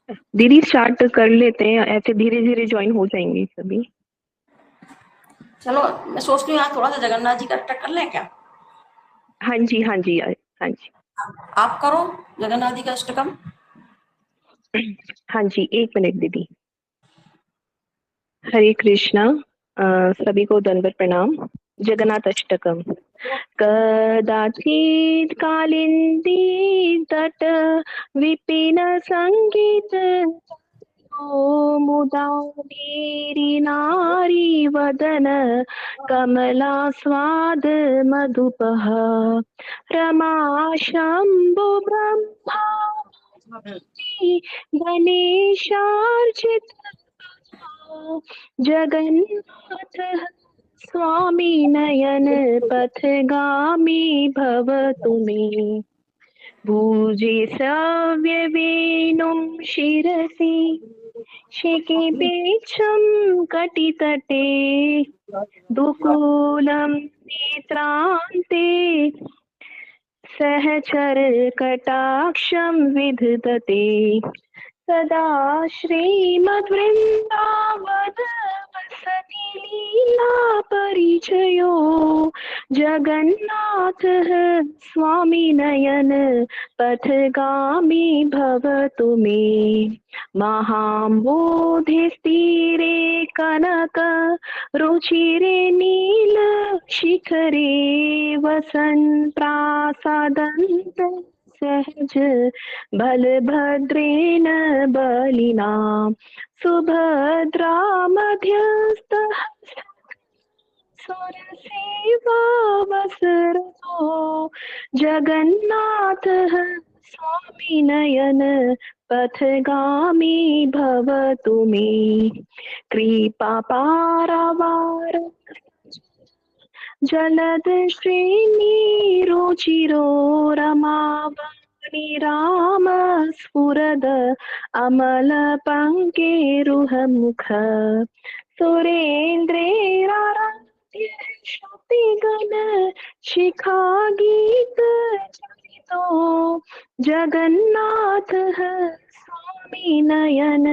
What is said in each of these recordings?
दीदी स्टार्ट कर लेते हैं, ऐसे धीरे धीरे ज्वाइन हो जाएंगे सभी। चलो, मैं सोचती हूँ आज थोड़ा सा जगन्नाथ जी का अष्टक कर लें क्या? हाँ जी, हाँ जी, हाँ जी। आप करो जगन्नाथ जी का अष्टकम। हाँ जी, एक मिनट दीदी। हरे कृष्णा। सभी को दंडवत प्रणाम। जगन्नाथ अष्टकम। कदाचित् कालिन्दी तट विपिन संगीत मुदा मेरी नारी वदन कमला स्वाद मधुपः रमा शंभु ब्रह्मा गणेशार्चित जगन्नाथ स्वामी नयन पथगामी भव तुम्हें भुजे सव्य वेणुं शिरसि शिखि पेच्छं कटितटे दुकूलं नेत्रान्ते सहचर कटाक्षं विधदते सदा श्रीमद्वृन्दावन वसति लीला परिचयो जगन्नाथः स्वामी नयन पथगामी भवतु मे महाम्बोधिस्थिरे कनक रुचिरे नील शिखरे वसन् प्रासादन्त सहज बलभद्रेण बलिना सुभद्रा मध्यस्थः सुरसेवावसरतो जगन्नाथः स्वामी नयन पथगामी भवतु मे कृपापारावार जलद श्रीनिरुचिरो रमावणि राम स्फुरद अमल पंकेरुहमुख सुरेन्द्रेराराध्य श्रुतिगण शिखा गीत चरितो जगन्नाथः स्वामी नयन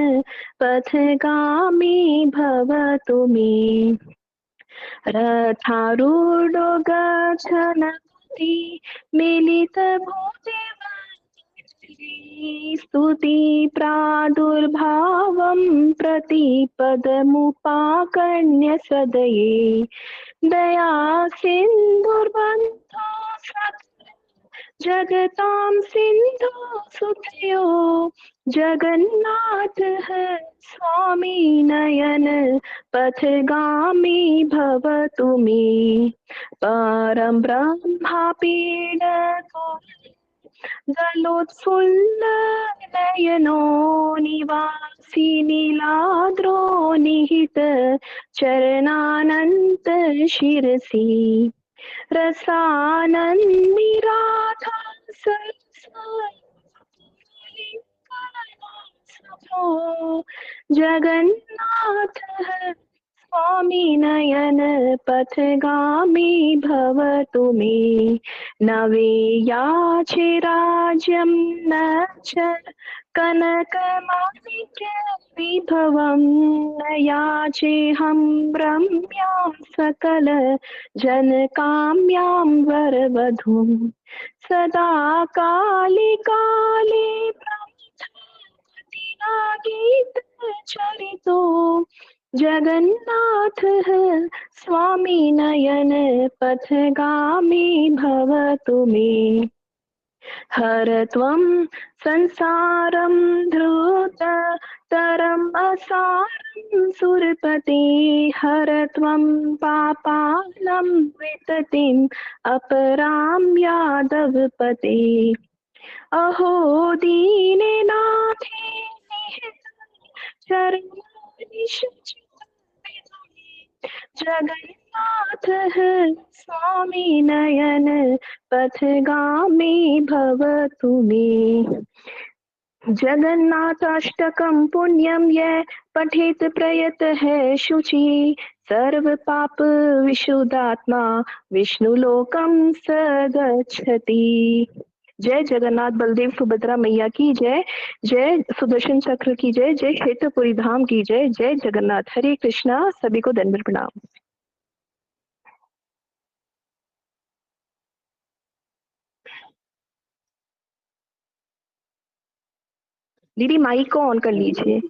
पथगामी भवतु मे रथारूढो गच्छन्ति मिलितभुजि स्तुति प्रादुर्भावं प्रतिपदमुपाकर्ण्य सदये दया सिन्धुर्बन्धो जगतां सिन्धु सुखयो जगन्नाथः स्वामी नयन पथगामी भवतु मे परं ब्रह्मापीडको जलोत्फुल्लनयनो निवासी नीलाद्रो निहित चरणानन्त शिरसि रसानन्दिराधा जगन्नाथः स्वामी नयन पथगामी भवतु मे नवेयाचे राज्यं न च कनकमाणिक्य विभवं न याचेऽहं रम्यां सकल जनकाम्यां वरवधूं सदा काले काले गीत चरितो जगन्नाथः स्वामी नयन पथगामी भवतु मे हर त्वं संसारं धृत तरम् असारं सुरपते हर त्वं पापालं विततिम् अपरां यादवपते अहो दीननाथे जगन्नाथः स्वामी नयन पथगामी भवतु मे जगन्नाथाष्टकं पुण्यं यः पठेत प्रयतः शुचि सर्व पाप विशुद्धात्मा विष्णुलोकं स गच्छति जय जगन्नाथ बलदेव सुभद्रा मैया की जय। जय सुदर्शन चक्र की जय। जय क्षेत्रपुरी धाम की जय। जय जगन्नाथ। हरे कृष्णा। सभी को दंडवत प्रणाम। दीदी माइक को ऑन कर लीजिए।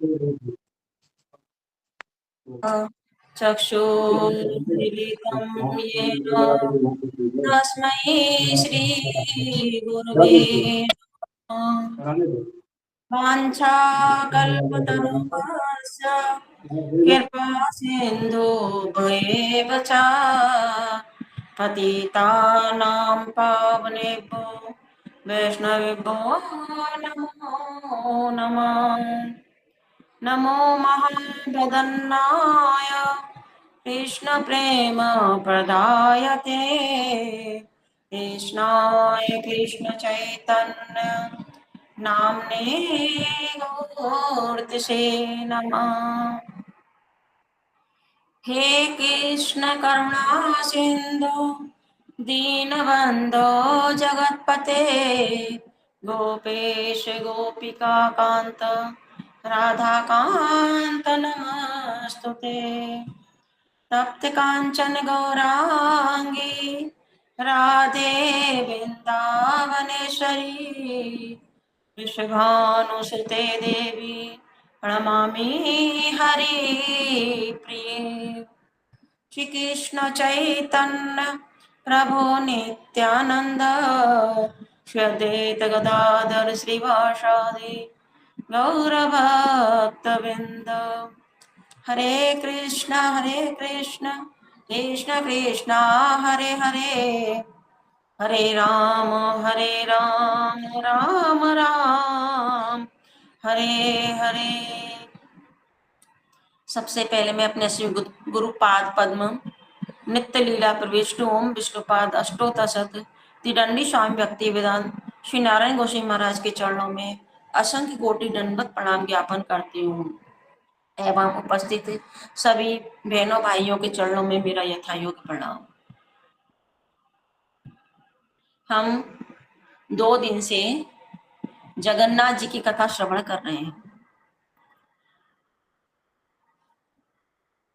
चक्षुरुन्मीलितं येन तस्मै श्रीगुरवे नमः। वाञ्छाकल्पतरुभ्यश्च कृपा सिन्धुभ्येव च पतितानां पावनेभ्यो वैष्णवेभ्यो नमो नमः। नमो महावदन्नाय कृष्णप्रेम प्रदायते कृष्णाय कृष्णचैतन्य नाम्ने मूर्तसे नमः। हे कृष्ण करुणा सिंधु दीनबंधो जगत्पते गोपेश गोपिका कांत राधा कांत नमस्तुते। तप्त कांचन गौरांगी राधे वृंदावनेश्वरी वृषभानुसुते देवी प्रणमामि हरि प्रिये। श्री कृष्ण चैतन्य प्रभु नित्यानंद श्री अद्वैत गदाधर श्रीवासादि गौरभक्तवृंद। हरे कृष्ण कृष्ण कृष्ण हरे हरे हरे राम राम राम हरे हरे। सबसे पहले मैं अपने श्री गुरुपाद पद्म नित्य लीला प्रविष्टु ओम विष्णुपाद अष्टोत्तरशत त्रिदंडी स्वामी भक्ति वेदांत श्री नारायण गोसाई महाराज के चरणों में असंख्य कोटि दंडवत प्रणाम ज्ञापन करती हूँ एवं उपस्थित सभी बहनों भाइयों के चरणों में मेरा यथायोग्य प्रणाम। हम 2 दिन से जगन्नाथ जी की कथा श्रवण कर रहे हैं।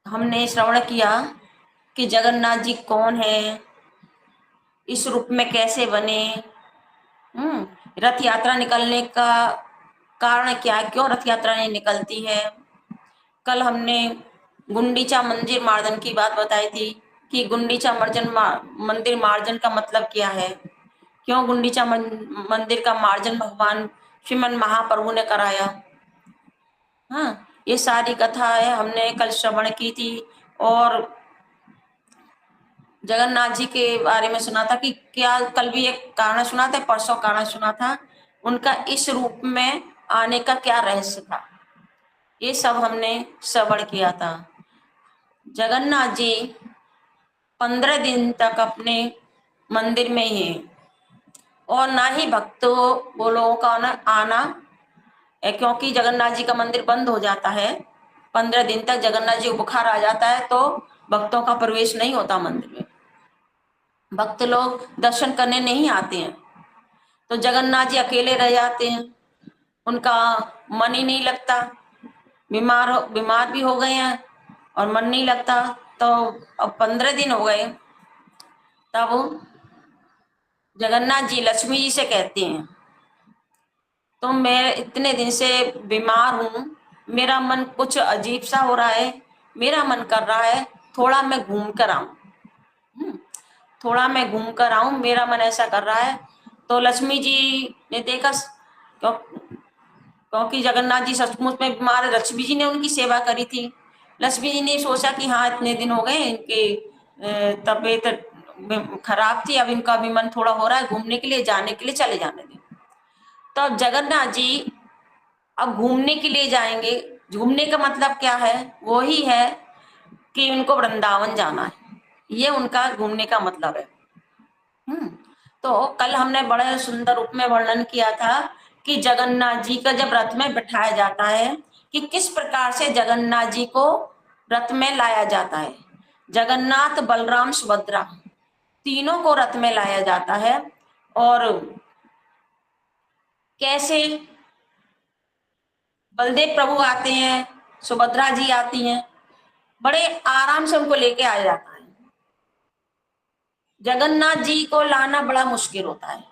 हमने श्रवण किया कि जगन्नाथ जी कौन है, इस रूप में कैसे बने, रथ यात्रा निकलने का कारण क्या है, क्यों रथ यात्रा नहीं निकलती है। कल हमने गुंडीचा मंदिर मार्जन की बात बताई थी कि गुंडीचा मंदिर मार्जन का मतलब क्या है, क्यों गुंडीचा मंदिर का मार्जन भगवान श्रीमन महाप्रभु ने कराया। हाँ, ये सारी कथा है हमने कल श्रवण की थी। और जगन्नाथ जी के बारे में सुना था कि क्या कल भी एक कारण सुना था, परसों कारण सुना था, उनका इस रूप में आने का क्या रहस्य था, ये सब हमने श्रवण किया था। जगन्नाथ जी 15 दिन तक अपने मंदिर में ही हैं और ना ही भक्तों वो लोगों का आना, क्योंकि जगन्नाथ जी का मंदिर बंद हो जाता है 15 दिन तक। जगन्नाथ जी को बुखार आ जाता है तो भक्तों का प्रवेश नहीं होता मंदिर में, भक्त लोग दर्शन करने नहीं आते हैं, तो जगन्नाथ जी अकेले रह जाते हैं, उनका मन ही नहीं लगता, बीमार भी हो गए हैं और मन नहीं लगता। तो अब 15 दिन हो गए, तब जगन्नाथ जी लक्ष्मी जी से कहते हैं तो मैं इतने दिन से बीमार हूँ, मेरा मन कुछ अजीब सा हो रहा है, मेरा मन कर रहा है थोड़ा मैं घूम कर आऊं, थोड़ा मैं घूम कर आऊं, मेरा मन ऐसा कर रहा है। तो लक्ष्मी जी ने देखा, क्योंकि जगन्नाथ जी सचमुच में बीमार है, लक्ष्मी जी ने उनकी सेवा करी थी। लक्ष्मी जी ने सोचा कि हाँ इतने दिन हो गए, इनके तबीयत खराब थी, अब इनका भी मन थोड़ा हो रहा है घूमने के लिए, जाने के लिए चले जाने दें। तो अब जगन्नाथ जी अब घूमने के लिए जाएंगे। घूमने का मतलब क्या है, वो ही है कि उनको वृंदावन जाना है, ये उनका घूमने का मतलब है। तो कल हमने बड़े सुंदर रूप में वर्णन किया था कि जगन्नाथ जी का जब रथ में बिठाया जाता है कि किस प्रकार से जगन्नाथ जी को रथ में लाया जाता है। जगन्नाथ बलराम सुभद्रा तीनों को रथ में लाया जाता है और कैसे बलदेव प्रभु आते हैं, सुभद्रा जी आती हैं, बड़े आराम से उनको लेके आ जाता है। जगन्नाथ जी को लाना बड़ा मुश्किल होता है,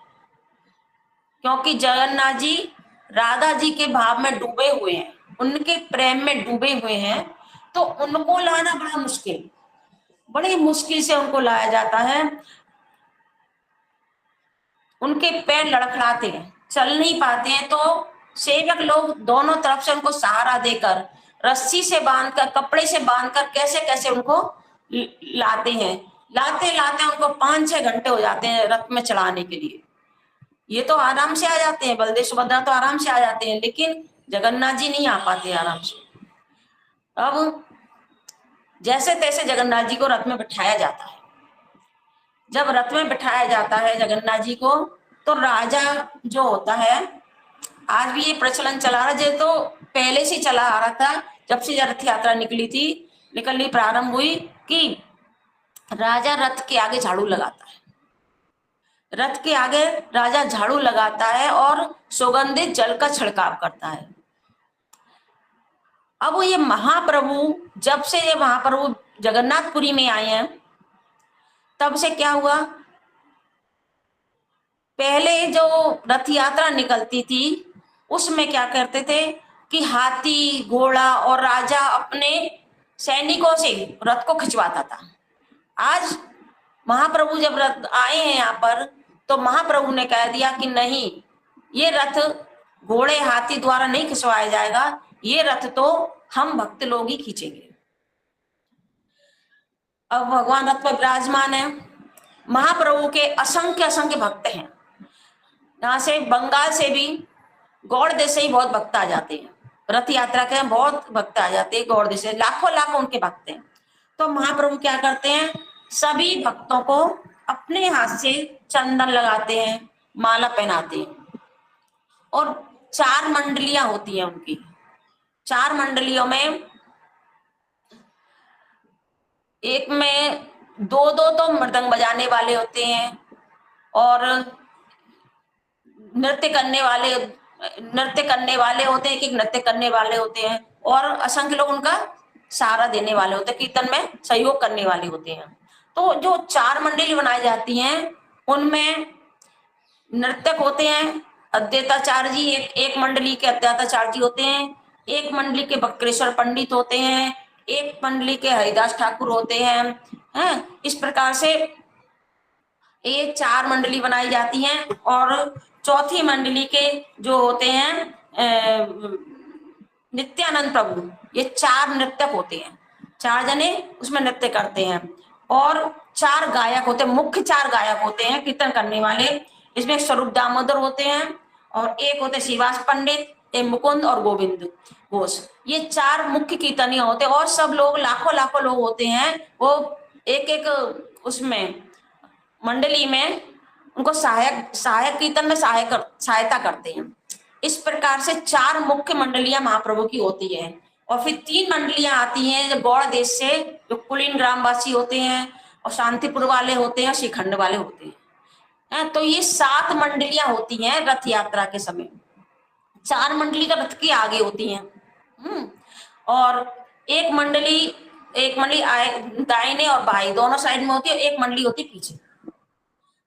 क्योंकि जगन्नाथ जी राधा जी के भाव में डूबे हुए हैं, उनके प्रेम में डूबे हुए हैं, तो उनको लाना बड़ा मुश्किल, बड़ी मुश्किल से उनको लाया जाता है। उनके पैर लड़खड़ाते हैं, चल नहीं पाते हैं, तो सेवक लोग दोनों तरफ से उनको सहारा देकर, रस्सी से बांधकर, कपड़े से बांधकर कैसे कैसे उनको लाते हैं। लाते लाते उनको 5-6 घंटे हो जाते हैं रथ में चढ़ाने के लिए। ये तो आराम से आ जाते हैं, बलदेव सुभद्रा तो आराम से आ जाते हैं, लेकिन जगन्नाथ जी नहीं आ पाते आराम से। अब जैसे तैसे जगन्नाथ जी को रथ में बिठाया जाता है। जब रथ में बिठाया जाता है जगन्नाथ जी को, तो राजा जो होता है, आज भी ये प्रचलन चला रहा है, तो पहले से चला आ रहा था, जब से रथ यात्रा निकलनी प्रारंभ हुई, कि राजा रथ के आगे झाड़ू लगाता है। रथ के आगे राजा झाड़ू लगाता है और सुगंधित जल का छिड़काव करता है। अब ये महाप्रभु, जब से ये महाप्रभु जगन्नाथपुरी में आए हैं, तब से क्या हुआ, पहले जो रथ यात्रा निकलती थी उसमें क्या करते थे कि हाथी, घोड़ा और राजा अपने सैनिकों से रथ को खिंचवाता था। आज महाप्रभु जब रथ आए हैं यहाँ पर, तो महाप्रभु ने कह दिया कि नहीं, ये रथ घोड़े हाथी द्वारा नहीं खिंचवाया जाएगा, ये रथ तो हम भक्त लोग ही खींचेंगे। अब भगवान रथ पर विराजमान है, महाप्रभु के असंख्य असंख्य भक्त हैं। यहाँ से बंगाल से भी, गौड़ देश से ही बहुत भक्त आ जाते हैं, रथ यात्रा के बहुत भक्त आ जाते हैं गौड़ देश से, लाखों लाखों उनके भक्त हैं। तो महाप्रभु क्या करते हैं, सभी भक्तों को अपने हाथ से चंदन लगाते हैं, माला पहनाते हैं, और 4 मंडलियां होती हैं उनकी। 4 मंडलियों में, एक में 2-2 तो मृदंग बजाने वाले होते हैं, और नृत्य करने वाले होते हैं, एक नृत्य करने वाले होते हैं, और असंख्य लोग उनका सहारा देने वाले होते हैं, कीर्तन में सहयोग करने वाले होते हैं। तो जो 4 मंडली बनाई जाती हैं, उनमें नर्तक होते हैं अद्वैताचार्य जी, एक मंडली के अद्वैताचार्य जी होते हैं, एक मंडली के बक्रेश्वर पंडित होते हैं, एक मंडली के हरिदास ठाकुर होते हैं। इस प्रकार से ये 4 मंडली बनाई जाती हैं। और चौथी मंडली के जो होते हैं नित्यानंद प्रभु, ये 4 नृत्यक होते हैं, 4 जने उसमें नृत्य करते हैं, और 4 गायक होते हैं, मुख्य 4 गायक होते हैं कीर्तन करने वाले। इसमें स्वरूप दामोदर होते हैं, और एक होते श्रीवास पंडित, एक मुकुंद और गोविंद घोष। ये 4 मुख्य कीर्तनिया होते हैं, और सब लोग लाखों लाखों लोग होते हैं, वो एक एक उसमें मंडली में उनको सहायक कीर्तन में सहायता करते हैं। इस प्रकार से 4 मुख्य मंडलियां महाप्रभु की होती है। और फिर 3 मंडलियां आती हैं जो गौड़ देश से, जो कुलीन ग्रामवासी होते हैं, और शांतिपुर वाले होते हैं, श्रीखंड वाले होते हैं। तो ये 7 मंडलियां होती हैं रथ यात्रा के समय। 4 मंडली का रथ के आगे होती हैं, और एक मंडली दाहिने और बाएं दोनों साइड में होती है, एक मंडली होती है पीछे।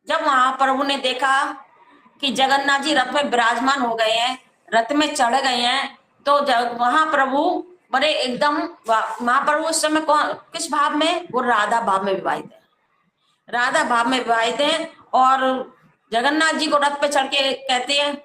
जब महाप्रभु ने देखा कि जगन्नाथ जी रथ में विराजमान हो गए हैं, रथ में चढ़ गए हैं, तो महाप्रभु बड़े एकदम, महाप्रभु उस समय किस भाव में, वो राधा भाव में विवाहित है, राधा भाव में विवाहित है। और जगन्नाथ जी को रथ पे चढ़ के कहते हैं,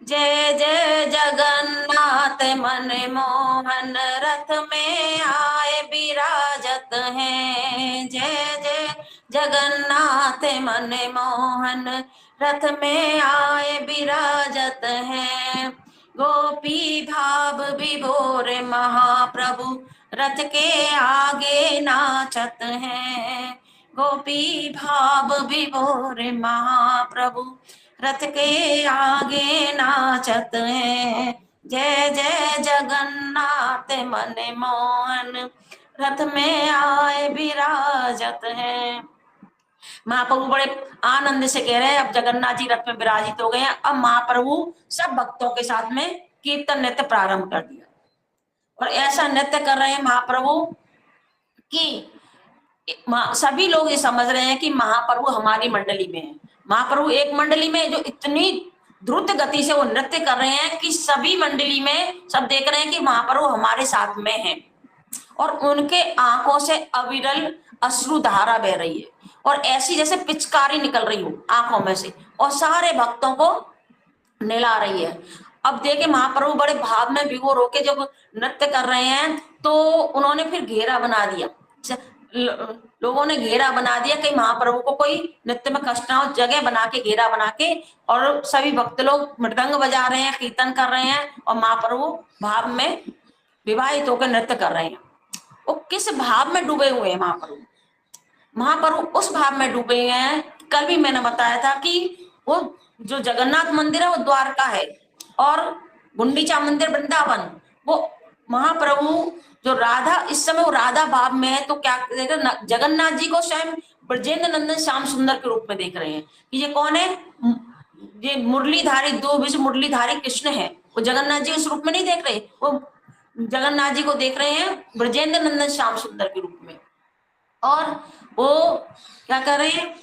जय जय जगन्नाथ मन मोहन रथ में आए विराजत हैं, जय जय जगन्नाथ मन मोहन रथ में आए विराजत हैं। गोपी भाव विभोर महाप्रभु रथ के आगे नाचत हैं, गोपी भाव विभोर महाप्रभु रथ के आगे नाचत हैं, जय जय जगन्नाथ मन मोहन रथ में आए विराजत हैं। महाप्रभु बड़े आनंद से कह रहे हैं, अब जगन्नाथ जी रथ में विराजित हो गए हैं। अब महाप्रभु सब भक्तों के साथ में कीर्तन नृत्य प्रारंभ कर दिया और ऐसा नृत्य कर रहे हैं महाप्रभु कि सभी लोग ये समझ रहे हैं कि महाप्रभु हमारी मंडली में है। महाप्रभु एक मंडली में जो इतनी द्रुत गति से वो नृत्य कर रहे हैं कि सभी मंडली में सब देख रहे हैं कि महाप्रभु हमारे साथ में है और उनके आंखों से अविरल अश्रु धारा बह रही है और ऐसी जैसे पिचकारी निकल रही हो आंखों में से और सारे भक्तों को नहला रही है। अब देखे महाप्रभु बड़े भाव में विभोर होके जब नृत्य कर रहे हैं तो उन्होंने फिर घेरा बना दिया, लोगों ने घेरा बना दिया कि महाप्रभु को कोई नृत्य में कष्ट ना हो, जगह बना के घेरा बना के और सभी भक्त लोग मृदंग बजा रहे हैं, कीर्तन कर रहे हैं और महाप्रभु भाव में विवाहित होकर नृत्य कर रहे हैं। वो किस भाव में डूबे हुए हैं महाप्रभु? महाप्रभु उस भाव में डूबे हुए हैं। कल भी मैंने बताया था कि वो जो जगन्नाथ मंदिर है वो द्वारका है और गुंडीचा मंदिर वृंदावन। वो महाप्रभु जो राधा इस समय वो राधा भाव में है तो क्या जगन्नाथ जी को स्वयं ब्रजेंद्र नंदन श्याम सुंदर के रूप में देख रहे हैं कि ये कौन है, ये मुरलीधारी दो बीच मुरलीधारी कृष्ण है। वो जगन्नाथ जी उस रूप में नहीं देख रहे, वो जगन्नाथ जी को देख रहे हैं ब्रजेंद्र नंदन श्याम सुंदर के रूप में। और वो क्या कर रहे हैं,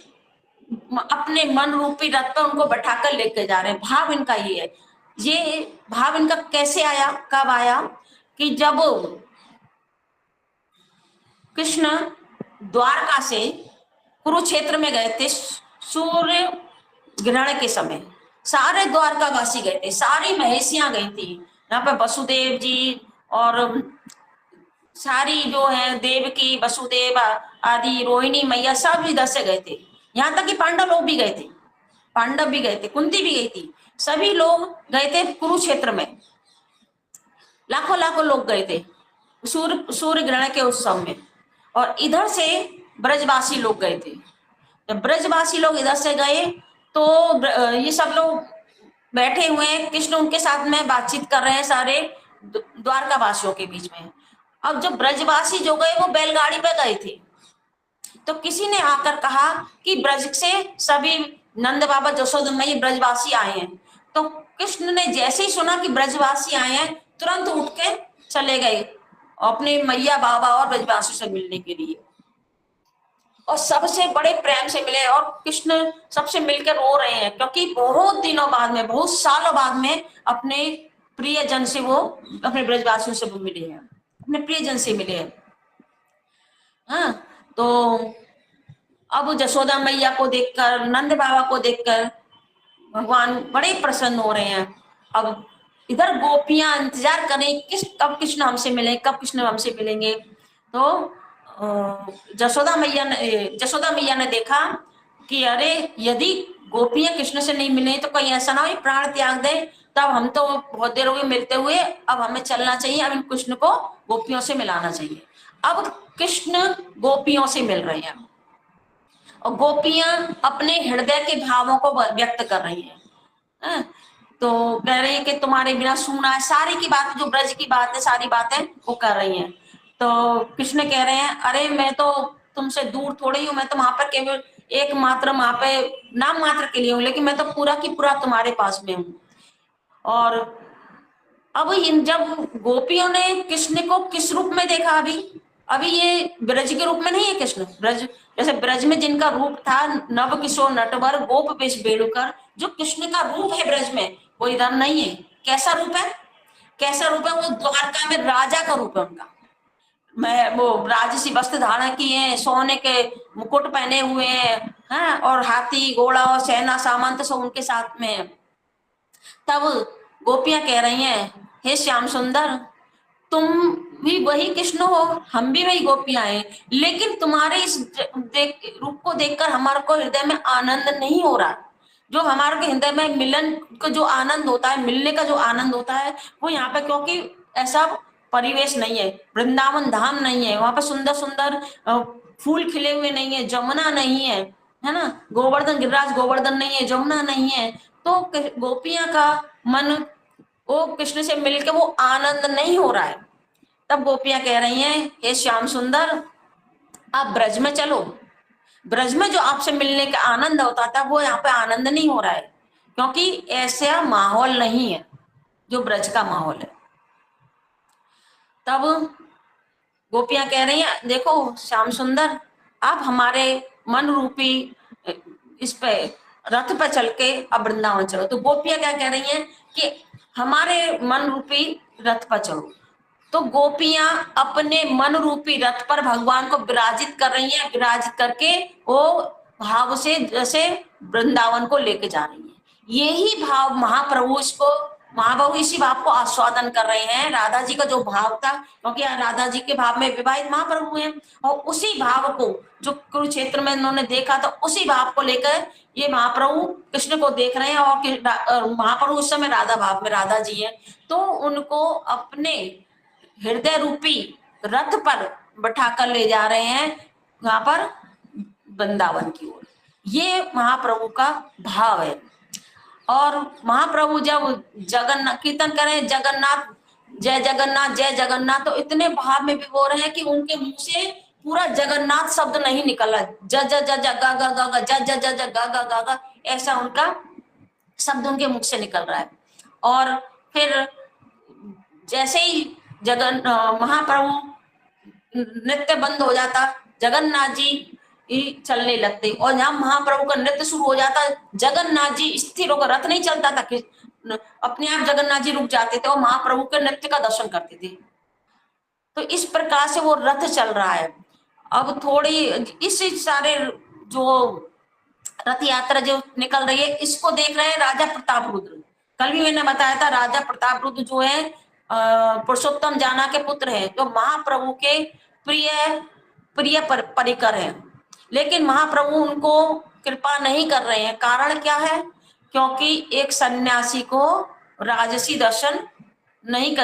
अपने मन रूपी रथ पर उनको बैठाकर लेके जा रहे हैं। भाव इनका ये है। ये भाव इनका कैसे आया, कब आया कि जब कृष्ण द्वारका से कुरुक्षेत्र में गए थे सूर्य ग्रहण के समय, सारे द्वारका वासी गए थे, सारी महेशियां गई थी। यहाँ पे वसुदेव जी और सारी जो है देवकी वसुदेव आदि रोहिणी मैया सब इधर से गए थे। यहाँ तक कि पांडव लोग भी गए थे, पांडव भी गए थे, कुंती भी गई थी, सभी लोग गए थे कुरुक्षेत्र में। लाखों लाखों लोग गए थे सूर्य ग्रहण के उत्सव में। और इधर से ब्रजवासी लोग गए थे। जब ब्रजवासी लोग इधर से गए तो ये सब लोग बैठे हुए हैं, कृष्ण उनके साथ में बातचीत कर रहे हैं सारे द्वारका वासियों के बीच में। अब जब ब्रजवासी जो गए वो बैलगाड़ी पे गए थे तो किसी ने आकर कहा कि ब्रज से सभी नंद बाबा जसोदा मैया ब्रजवासी आए हैं। तो कृष्ण ने जैसे ही सुना कि ब्रजवासी आए हैं तुरंत उठ के चले गए अपने मैया बाबा और ब्रजवासी से मिलने के लिए और सबसे बड़े प्रेम से मिले। और कृष्ण सबसे मिलकर रो रहे हैं क्योंकि बहुत दिनों बाद में, बहुत सालों बाद में अपने प्रियजन से वो अपने ब्रजवासियों से वो मिले हैं, अपने प्रियजन से मिले हैं। हाँ, तो अब जसोदा मैया को देखकर, नंद बाबा को देखकर भगवान बड़े प्रसन्न हो रहे हैं। अब इधर गोपियां इंतजार करें कब कृष्ण हमसे मिले, कब कृष्ण हमसे मिलेंगे। तो जसोदा मैया ने देखा कि अरे यदि गोपियां कृष्ण से नहीं मिले तो कहीं ऐसा ना हो प्राण त्याग दे, तब हम तो बहुत देर हो गई मिलते हुए, अब हमें चलना चाहिए, अब इन कृष्ण को गोपियों से मिलाना चाहिए। अब कृष्ण गोपियों से मिल रहे हैं और गोपियां अपने हृदय के भावों को व्यक्त कर रही हैं। तो कह रही है कि तुम्हारे बिना सूना है, सारी की बात जो ब्रज की बात है सारी बातें वो कर रही हैं। तो कृष्ण कह रहे हैं अरे मैं तो तुमसे दूर थोड़ी हूँ, मैं तो वहां पर केवल एक मात्र वहां पे नाम मात्र के लिए हूँ, लेकिन मैं तो पूरा की पूरा तुम्हारे पास में हूँ। और अब जब गोपियों ने कृष्ण को किस रूप में देखा, अभी ये ब्रज के रूप में नहीं है कृष्ण। ब्रज जैसे ब्रज में जिनका रूप था नव किशोर नटवर गोप वेश बेड़ुकर, जो कृष्ण का रूप है ब्रज में वो इधर नहीं है। कैसा रूप है, कैसा रूप है? वो द्वारका में राजा का रूप है उनका। मैं वो राजसी वस्त्र धारण किए हैं, सोने के मुकुट पहने हुए हैं, हाँ, और हाथी घोड़ा और सेना सामंत सब उनके साथ में है। तब गोपियां कह रही हैं हे श्याम सुंदर, तुम भी वही कृष्ण हो, हम भी वही गोपियां हैं, लेकिन तुम्हारे इस रूप को देखकर हमारे को हृदय में आनंद नहीं हो रहा। जो हमारे हृदय में मिलन का जो आनंद होता है, मिलने का जो आनंद होता है वो यहाँ पे क्योंकि ऐसा परिवेश नहीं है, वृंदावन धाम नहीं है, वहां पे सुंदर सुंदर फूल खिले हुए नहीं है, जमुना नहीं है, है ना, गोवर्धन गिरिराज गोवर्धन नहीं है, जमुना नहीं है। तो गोपियां का मन वो कृष्ण से मिलकर वो आनंद नहीं हो रहा है। तब गोपियां कह रही हैं हे श्याम सुंदर, आप ब्रज में चलो, ब्रज में जो आपसे मिलने का आनंद होता था वो यहाँ पे आनंद नहीं हो रहा है, क्योंकि ऐसा माहौल नहीं है जो ब्रज का माहौल है। तब गोपियां कह रही हैं, देखो श्याम सुंदर, आप हमारे मन रूपी इस पे रथ पे चल के अब वृंदावन चलो। तो गोपियां क्या कह रही हैं कि हमारे मन रूपी रथ पर चलो। तो गोपियां अपने मन रूपी रथ पर भगवान को विराजित कर रही हैं, विराजित करके वो भाव से जैसे वृंदावन को लेके जा रही हैं। यही भाव महाप्रभु इसको, महाप्रभु इसी भाव को आस्वादन कर रहे हैं। राधा जी का जो भाव था, क्योंकि राधा जी के भाव में विवाहित महाप्रभु हैं, और उसी भाव को जो कुरुक्षेत्र में उन्होंने देखा था, उसी भाव को लेकर ये महाप्रभु कृष्ण को देख रहे हैं। और महाप्रभु उस समय राधा भाव में, राधा जी हैं, तो उनको अपने हृदय रूपी रथ पर बैठाकर ले जा रहे हैं वहां पर वृंदावन की ओर। ये महाप्रभु का भाव है। और महाप्रभु जब जगन्नाथ कीर्तन करें, जगन्नाथ जय जगन्नाथ जय जगन्नाथ, तो इतने भाव में भिगो रहे हैं कि उनके मुंह से पूरा जगन्नाथ शब्द नहीं निकल रहा। ज ज ज ज गा गा गा गा, ज ज ज ज गा गा गा गा, ऐसा उनका शब्द उनके मुख से निकल रहा है। और फिर जैसे ही महाप्रभु नृत्य बंद हो जाता, जगन्नाथ जी ही चलने लगते, और जहां महाप्रभु का नृत्य शुरू हो जाता, जगन्नाथ जी स्थिर होकर, रथ नहीं चलता था कि अपने आप जगन्नाथ जी रुक जाते थे और महाप्रभु के नृत्य का दर्शन करते थे। तो इस प्रकार से वो रथ चल रहा है। अब थोड़ी इस सारे जो रथ यात्रा जो निकल रही है, इसको देख रहे हैं राजा प्रताप रुद्र। कल भी मैंने बताया था, राजा प्रताप रुद्र जो है पुरुषोत्तम जाना के पुत्र है, जो महाप्रभु के प्रिय प्रिय परिकर है। लेकिन महाप्रभु उनको कृपा नहीं कर रहे हैं। कारण क्या है? क्योंकि एक सन्यासी को राजसी दर्शन नहीं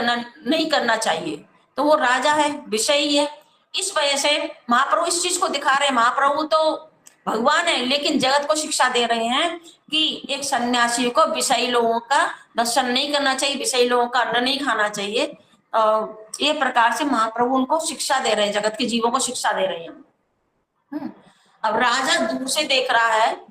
करना चाहिए। तो वो राजा है, विषयी है, इस वजह से महाप्रभु इस चीज को दिखा रहे हैं। महाप्रभु तो भगवान है, लेकिन जगत को शिक्षा दे रहे हैं कि एक सन्यासी को विषयी लोगों का दर्शन नहीं करना चाहिए, विषयी लोगों का अन्न नहीं खाना चाहिए। ये प्रकार से महाप्रभु उनको शिक्षा दे रहे हैं, जगत के जीवों को शिक्षा दे रहे हैं। अब राजा दूर से देख रहा है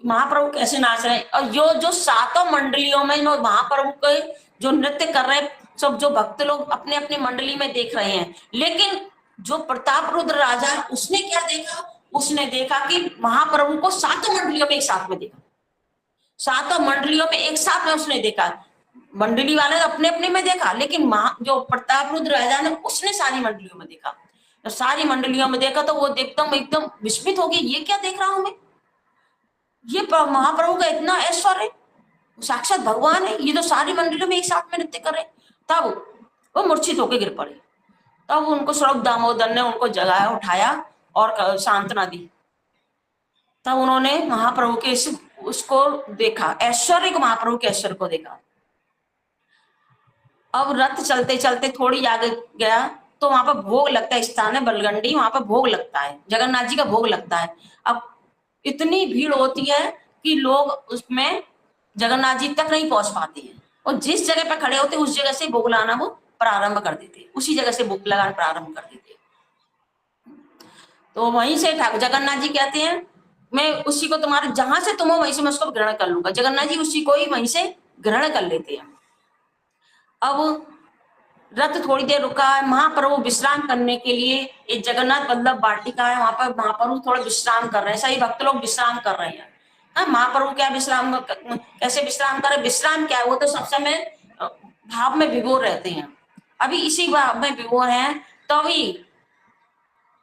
महाप्रभु कैसे नाच रहे हैं, और जो सातों मंडलियों में महाप्रभु के जो नृत्य कर रहे हैं, सब जो भक्त लोग अपने अपने मंडली में देख रहे हैं। लेकिन जो प्रताप रुद्र राजा है, उसने क्या देखा? उसने देखा कि महाप्रभु को सातों मंडलियों में एक साथ में देखा, सातों मंडलियों में एक साथ में उसने देखा। मंडली वाले अपने अपने में देखा, लेकिन जो प्रताप रुद्र राजा ने, उसने सारी मंडलियों में देखा। तो सारी मंडलियों में देखा तो वो एकदम विस्मित हो गई, ये क्या देख रहा हूं मैं? ये महाप्रभु का इतना ऐश्वर्य, साक्षात भगवान है, ये तो सारी मंडलियों में एक साथ में नृत्य कर रहे। तब वो मूर्छित होकर गिर पड़े। तब उनको स्वरूप दामोदर ने उनको जगाया, उठाया और सांत्वना दी। तब उन्होंने महाप्रभु के उसको देखा, ऐश्वर्य को, महाप्रभु के ऐश्वर्य को देखा। अब रथ चलते चलते थोड़ी आगे गया तो वहां पर भोग लगता है, स्थान है बलगंडी, वहां पर भोग लगता है, जगन्नाथ जी का भोग लगता है। अब इतनी भीड़ होती है कि लोग उसमें जगन्नाथ जी तक नहीं पहुंच पाते हैं, और जिस जगह पर खड़े होते उस जगह से भोग लाना वो प्रारंभ कर देते, उसी जगह से भोग लगाना प्रारंभ कर देते। तो वहीं से ठाकुर जगन्नाथ जी कहते हैं, मैं उसी को तुम्हारे जहां से तुम हो वहीं से मैं उसको ग्रहण कर लूंगा। जगन्नाथ जी उसी को ही वहीं से ग्रहण कर लेते हैं। अब रथ थोड़ी देर रुका है, महाप्रभु विश्राम करने के लिए एक जगन्नाथ वल्लभ वाटिका है, वहां पर महाप्रभु थोड़ा विश्राम कर रहे हैं, सही भक्त लोग विश्राम कर रहे हैं। महाप्रभु क्या विश्राम, कैसे विश्राम कर रहे? विश्राम क्या है, वो तो सब समय भाव में विभोर रहते हैं। अभी इसी भाव में विभोर हैं। तो अभी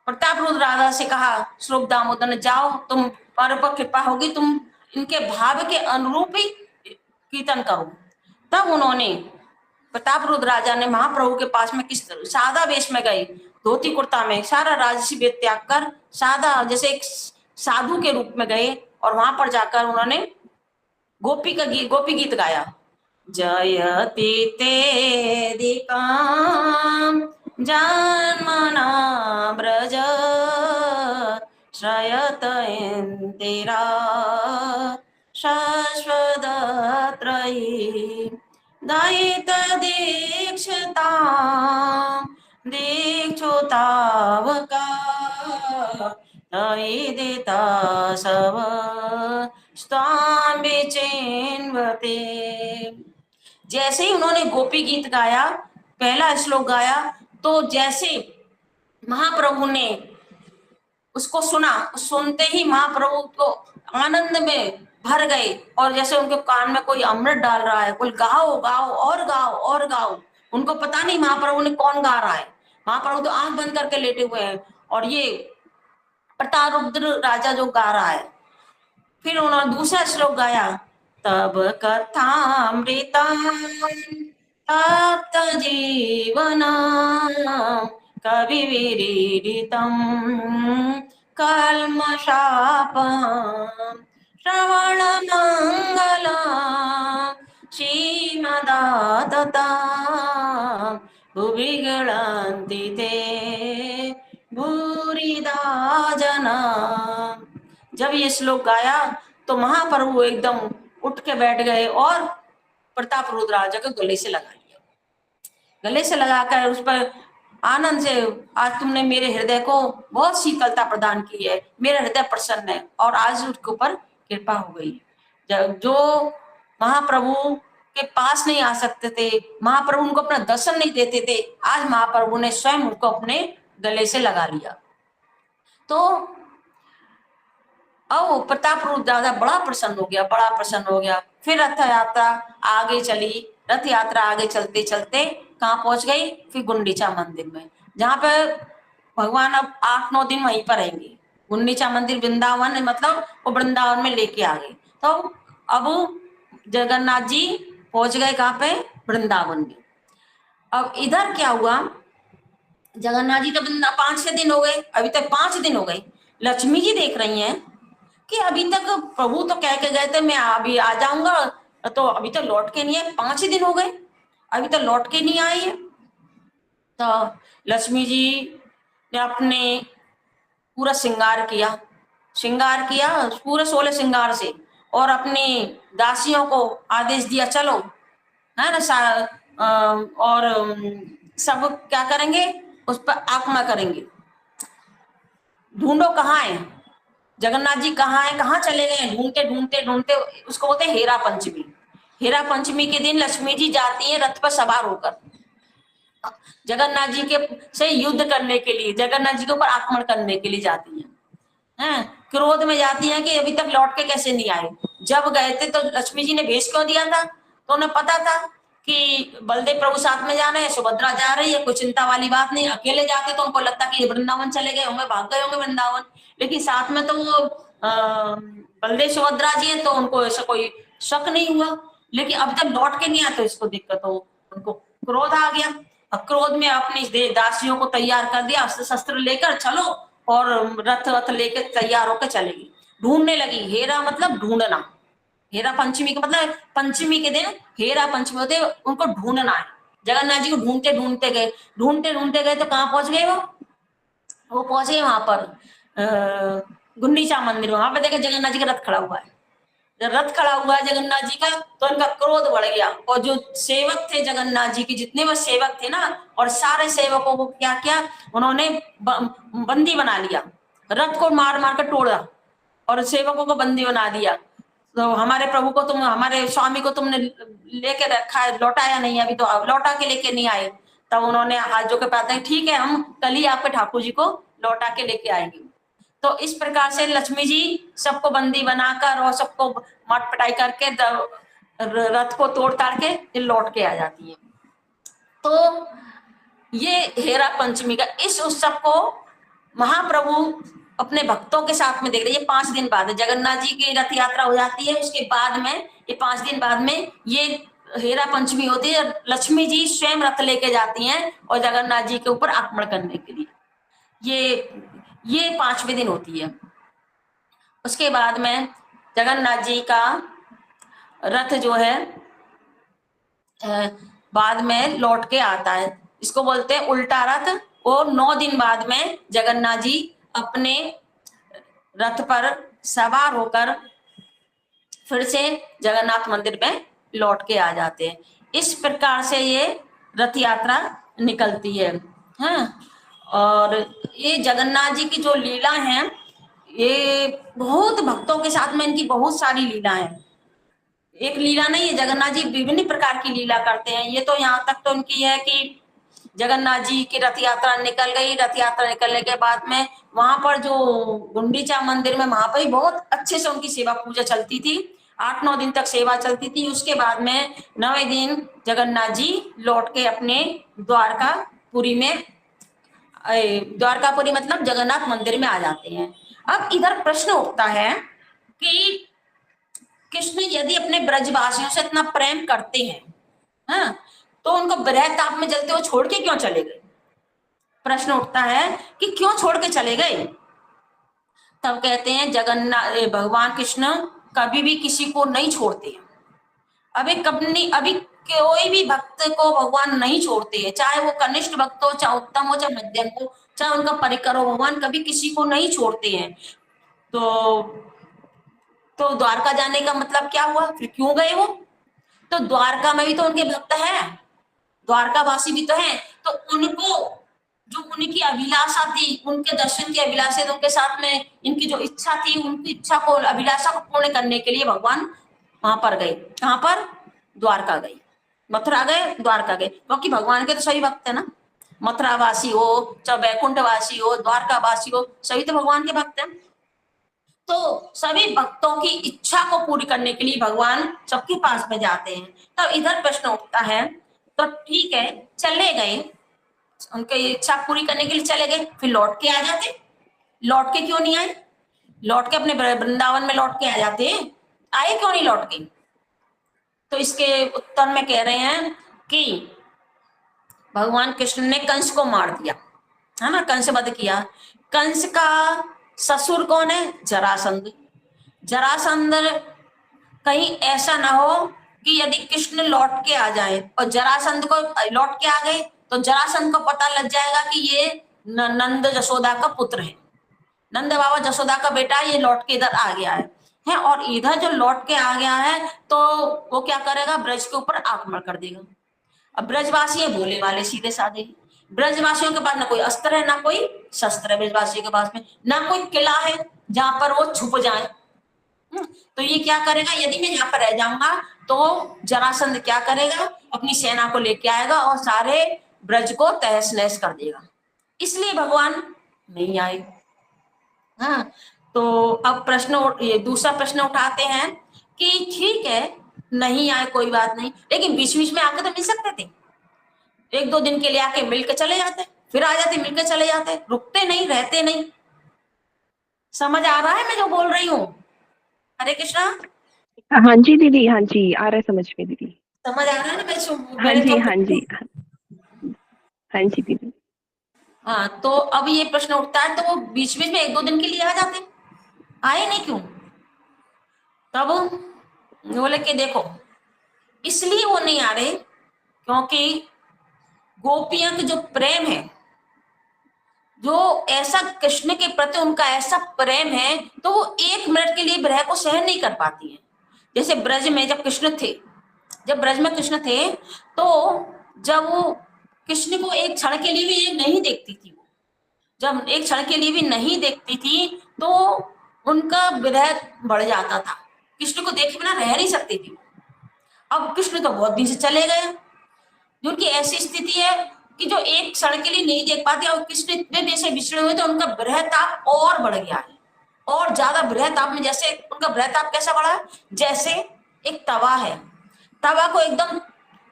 प्रताप रुद्र राजा से कहा स्वरूप दामोदर ने, जाओ तुम पर कृपा होगी, तुम इनके भाव के अनुरूप ही कीर्तन करो। तब उन्होंने, प्रताप रुद्र राजा ने महाप्रभु के पास में किस सादा वेश में गए, धोती कुर्ता में, सारा राजसी वेद त्याग कर सादा जैसे एक साधु के रूप में गए, और वहां पर जाकर उन्होंने गोपी गीत गाया। जयति ते दीपाम जन्मना ब्रज श्रयत इंदिरा शाश्वतत्रयी दयित दीक्षुतावका तयि देता सब स्थान बेचैनवते। जैसे ही उन्होंने गोपी गीत गाया, पहला श्लोक गाया, तो जैसे महाप्रभु ने उसको सुना, सुनते ही महाप्रभु को आनंद में भर गए, और जैसे उनके कान में कोई अमृत डाल रहा है, कोई गाओ गाओ और गाओ और गाओ। उनको पता नहीं महाप्रभु ने कौन गा रहा है, महाप्रभु तो आंख बंद करके लेटे हुए हैं, और ये प्रतारुद्र राजा जो गा रहा है। फिर उन्होंने दूसरा श्लोक गाया, तब कथामृता तप्त जीवना कवि विरीडितम कल्मषापम श्रवण मंगला श्रीमदातता भुवि गणन्ति ते भूरिदा जना। जब ये श्लोक गाया तो महाप्रभु एकदम उठ के बैठ गए और प्रताप रुद्र राजा को गले से लगा लिया। गले से लगाकर उस पर आनंद से, आज तुमने मेरे हृदय को बहुत शीतलता प्रदान की है, मेरा हृदय प्रसन्न है, और आज उसके ऊपर कृपा हो गई। जो महाप्रभु के पास नहीं आ सकते थे, महाप्रभु उनको अपना दर्शन नहीं देते थे, आज महाप्रभु ने स्वयं उनको अपने गले से लगा लिया। तो अब प्रताप रुद्र दादा बड़ा प्रसन्न हो गया, बड़ा प्रसन्न हो गया। फिर रथ यात्रा आगे चली, रथ यात्रा आगे चलते चलते कहाँ पहुंच गई, फिर गुंडीचा मंदिर में, जहाँ पे भगवान अब 8-9 दिन वहीं पर रहेंगे। गुंडीचा मंदिर वृंदावन, मतलब वो वृंदावन में लेके आ गए। तो अब जगन्नाथ जी पहुंच गए कहाँ पे, वृंदावन में। अब इधर क्या हुआ, जगन्नाथ जी तो 5-6 दिन हो गए, अभी तक 5 दिन हो गए। लक्ष्मी जी देख रही हैं कि अभी तक प्रभु तो कह के गए थे मैं अभी आ जाऊंगा, तो अभी तक लौट के नहीं है, 5 ही दिन हो गए, अभी तक लौट के नहीं आई है। तो लक्ष्मी जी ने अपने पूरा श्रृंगार किया पूरे 16 श्रृंगार से, और अपनी दासियों को आदेश दिया, चलो है ना, और सब क्या करेंगे, उस पर आक्रमण करेंगे, ढूंढो कहाँ है जगन्नाथ जी, कहाँ है, कहाँ चले गए। ढूंढते ढूंढते ढूंढते, उसको बोलते हैं हेरा पंचमी। हेरा पंचमी के दिन लक्ष्मी जी जाती है रथ पर सवार होकर जगन्नाथ जी के से युद्ध करने के लिए, जगन्नाथ जी के ऊपर आक्रमण करने के लिए जाती हैं। क्रोध में जाती हैं कि अभी तक लौट के कैसे नहीं आए। जब गए थे तो लक्ष्मी जी ने भेष क्यों दिया था, तो उन्हें पता था कि बलदेव प्रभु साथ में जा रहे हैं, सुभद्रा जा रही है, कोई चिंता वाली बात नहीं। अकेले जाते तो उनको लगता कि वृंदावन चले गए होंगे, भाग गए होंगे वृंदावन, लेकिन साथ में तो वो बलदेव सुभद्रा जी है, तो उनको ऐसा कोई शक नहीं हुआ। लेकिन अब तक लौट के नहीं आते, इसको दिक्कत हो, उनको क्रोध आ गया। अब क्रोध में अपनी दासियों को तैयार कर दिया, अस्त्र शस्त्र लेकर चलो, और रथ लेकर तैयार होकर चलेगी, ढूंढने लगी। हेरा मतलब ढूंढना, हेरा पंचमी का मतलब पंचमी के दिन हेरा पंचमी होते, उनको ढूंढना है। जगन्नाथ जी को ढूंढते ढूंढते गए तो कहाँ पहुंच गए, वो पहुंचे वहां पर गुंडीचा मंदिर। वहां पे देखे जगन्नाथ जी का रथ खड़ा हुआ है। जब रथ खड़ा हुआ है जगन्नाथ जी का, तो उनका क्रोध बढ़ गया, और जो सेवक थे जगन्नाथ जी के, जितने वो सेवक थे ना, और सारे सेवकों को क्या किया, उन्होंने बंदी बना लिया, रथ को मार मार कर तोड़ा, और सेवकों को बंदी बना दिया। तो हमारे प्रभु को तुम, हमारे स्वामी को तुमने लेके रखा है, लौटाया नहीं, अभी तो लौटा के लेके नहीं आए। तब उन्होंने हाथ जो के पाते हैं, ठीक है हम कल ही आपके ठाकुर जी को लौटा के लेके आएंगे। तो इस प्रकार से लक्ष्मी जी सबको बंदी बनाकर और सबको मार पिटाई करके रथ को तोड़ ताड़ के फिर लौट के आ जाती है। तो ये हेरा पंचमी का इस उत्सव को महाप्रभु अपने भक्तों के साथ में देख रहे। ये 5 दिन बाद जगन्नाथ जी की रथ यात्रा हो जाती है, उसके बाद में ये 5 दिन बाद में ये हेरा पंचमी होती है। लक्ष्मी जी स्वयं रथ लेके जाती हैं और जगन्नाथ जी के ऊपर आक्रमण करने के लिए ये 5वें दिन होती है। उसके बाद में जगन्नाथ जी का रथ जो है बाद में लौट के आता है, इसको बोलते हैं उल्टा रथ। और 9 दिन बाद में जगन्नाथ जी अपने रथ पर सवार होकर फिर से जगन्नाथ मंदिर में लौट के आ जाते हैं। इस प्रकार से ये रथ यात्रा निकलती है। हाँ, और ये जगन्नाथ जी की जो लीला है, ये बहुत भक्तों के साथ में इनकी बहुत सारी लीलाएं हैं। एक लीला नहीं है, जगन्नाथ जी विभिन्न प्रकार की लीला करते हैं। ये तो यहाँ तक तो उनकी है कि जगन्नाथ जी की रथ यात्रा निकल गई, रथ यात्रा निकलने के बाद में वहां पर जो गुंडीचा मंदिर में वहां पर ही बहुत अच्छे से उनकी सेवा पूजा चलती थी, 8-9 दिन तक सेवा चलती थी। उसके बाद में 9वें दिन जगन्नाथ जी लौट के अपने द्वारकापुरी में, द्वारकापुरी मतलब जगन्नाथ मंदिर में आ जाते हैं। अब इधर प्रश्न उठता है कि कृष्ण यदि अपने ब्रजवासियों से इतना प्रेम करते हैं, हाँ, तो उनको विरह ताप में जलते हुए छोड़ के क्यों चले गए? प्रश्न उठता है कि क्यों छोड़ के चले गए? तब कहते हैं जगन्नाथ भगवान कृष्ण कभी भी किसी को नहीं छोड़ते। अभी कोई भी भक्त को भगवान नहीं छोड़ते हैं, चाहे वो कनिष्ठ भक्त हो, चाहे उत्तम हो, चाहे मध्यम हो, चाहे उनका परिकर हो, भगवान कभी किसी को नहीं छोड़ते हैं। तो द्वारका जाने का मतलब क्या हुआ? फिर क्यों गए वो? तो द्वारका में भी तो उनके भक्त हैं, द्वारकावासी भी तो हैं, तो उनको जो उनकी अभिलाषा थी, उनके दर्शन की अभिलाषा थी, उनके साथ में इनकी जो इच्छा थी, उनकी इच्छा को, अभिलाषा को पूर्ण करने के लिए भगवान वहां पर गए। कहां पर? द्वारका गए, मथुरा गए, द्वारका गए, क्योंकि भगवान के तो सभी भक्त है ना, मथुरावासी हो, चाहे वैकुंठवासी हो, द्वारकावासी हो, सभी तो भगवान के भक्त हैं। तो सभी भक्तों की इच्छा को पूरी करने के लिए भगवान सबके पास में जाते हैं। तब इधर प्रश्न उठता है, तो ठीक है चले गए, उनकी इच्छा पूरी करने के लिए चले गए, फिर लौट के आ जाते। लौट के क्यों नहीं आए? लौट के अपने वृंदावन में लौट के आ जाते, आए क्यों नहीं लौट के? तो इसके उत्तर में कह रहे हैं कि भगवान कृष्ण ने कंस को मार दिया, है ना, कंस वध किया। कंस का ससुर कौन है? जरासंध। जरासंध कहीं ऐसा ना हो कि यदि कृष्ण लौट के आ जाए और जरासंध को लौट के आ गए तो जरासंध को पता लग जाएगा कि ये नंद जसोदा का पुत्र है, नंद बाबा जसोदा का बेटा, ये लौट के इधर आ गया है। और इधर जो लौट के आ गया है तो वो क्या करेगा? ब्रज के ऊपर आक्रमण कर देगा। अब ब्रजवासी है भोले वाले, सीधे साधे, ब्रजवासियों के पास ना कोई अस्त्र है ना कोई शस्त्र है, ब्रजवासियों के पास में ना कोई किला है जहां पर वो छुप जाए। तो ये क्या करेगा? यदि मैं यहाँ पर रह जाऊंगा तो जरासंध क्या करेगा? अपनी सेना को लेके आएगा और सारे ब्रज को तहस नहस कर देगा। इसलिए भगवान नहीं आए। हाँ, तो अब ये दूसरा प्रश्न उठाते हैं कि ठीक है नहीं आए कोई बात नहीं, लेकिन बीच बीच में आके तो मिल सकते थे, 1-2 दिन के लिए आके मिल के चले जाते, फिर आ जाते, मिल के चले जाते, रुकते नहीं, रहते नहीं। समझ आ रहा है मैं जो बोल रही हूँ? हरे कृष्णा। हाँ जी दीदी, हाँ जी आ रहा है समझ में दीदी। समझ आ रहा है ना? हाँ जी, तो हाँ जी, हाँ जी दीदी। हाँ, तो अब ये प्रश्न उठता है, तो वो बीच बीच में 1-2 दिन के लिए आ जाते, आए नहीं क्यों? तब बोले कि देखो इसलिए वो नहीं आ रहे क्योंकि गोपियों के जो प्रेम है, जो ऐसा कृष्ण के प्रति उनका ऐसा प्रेम है, तो वो 1 मिनट के लिए विरह को सहन नहीं कर पाती है। जैसे ब्रज में जब कृष्ण थे, जब ब्रज में कृष्ण थे, तो जब वो कृष्ण को एक क्षण के लिए भी नहीं देखती थी, जब एक क्षण के लिए भी नहीं देखती थी तो उनका विरह बढ़ जाता था, कृष्ण को देखे बिना रह नहीं सकती थी। अब कृष्ण तो बहुत दिन से चले गए, जिनकी ऐसी स्थिति है कि जो एक क्षण के लिए नहीं देख पाते, और कृष्ण इतने देर से विछड़े हुए तो उनका विरह ताप और बढ़ गया है, और ज्यादा विरह ताप में, जैसे उनका विरह ताप कैसा बढ़ा है? जैसे एक तवा है, तवा को एकदम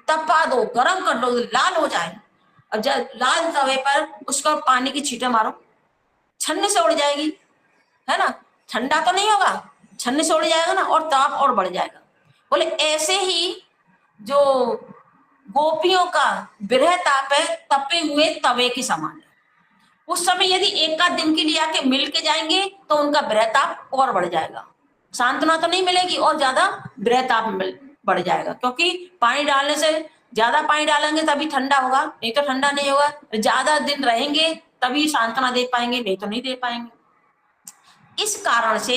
तपा दो, गरम कर लो, लाल हो जाए, अब जब लाल तवे पर उसका पानी की छींटे मारो, छन्नी से उड़ जाएगी, है ना, ठंडा तो नहीं होगा, छन्नी से उड़ जाएगा ना, और ताप और बढ़ जाएगा। बोले ऐसे ही जो गोपियों का विरह ताप है, तपे हुए तवे के समान है। उस समय यदि 1 दिन के लिए आके मिल के जाएंगे तो उनका विरह ताप और बढ़ जाएगा, सांत्वना तो नहीं मिलेगी और ज्यादा विरह ताप बढ़ जाएगा, क्योंकि पानी डालने से, ज्यादा पानी डालेंगे तभी ठंडा होगा, नहीं तो ठंडा नहीं होगा, ज्यादा दिन रहेंगे तभी सांत्वना दे पाएंगे, नहीं तो नहीं दे पाएंगे। इस कारण से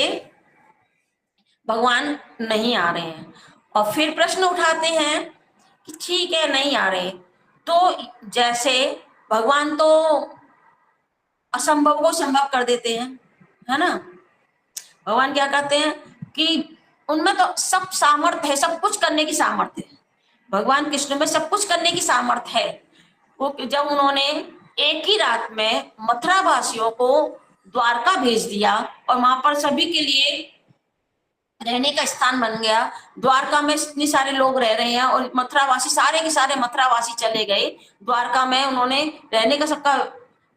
भगवान नहीं आ रहे हैं। और फिर प्रश्न उठाते हैं कि ठीक है नहीं आ रहे, तो जैसे भगवान तो असंभव को संभव कर देते हैं, है ना, भगवान क्या कहते हैं कि उनमें तो सब सामर्थ्य है, सब कुछ करने की सामर्थ्य है। भगवान कृष्ण में सब कुछ करने की सामर्थ्य है। वो जब उन्होंने एक ही रात में मथुरा वासियों को द्वारका भेज दिया और वहां पर सभी के लिए रहने का स्थान बन गया। द्वारका में इतने सारे लोग रह रहे हैं और मथुरावासी सारे के सारे मथुरावासी चले गए द्वारका में, उन्होंने रहने का सबका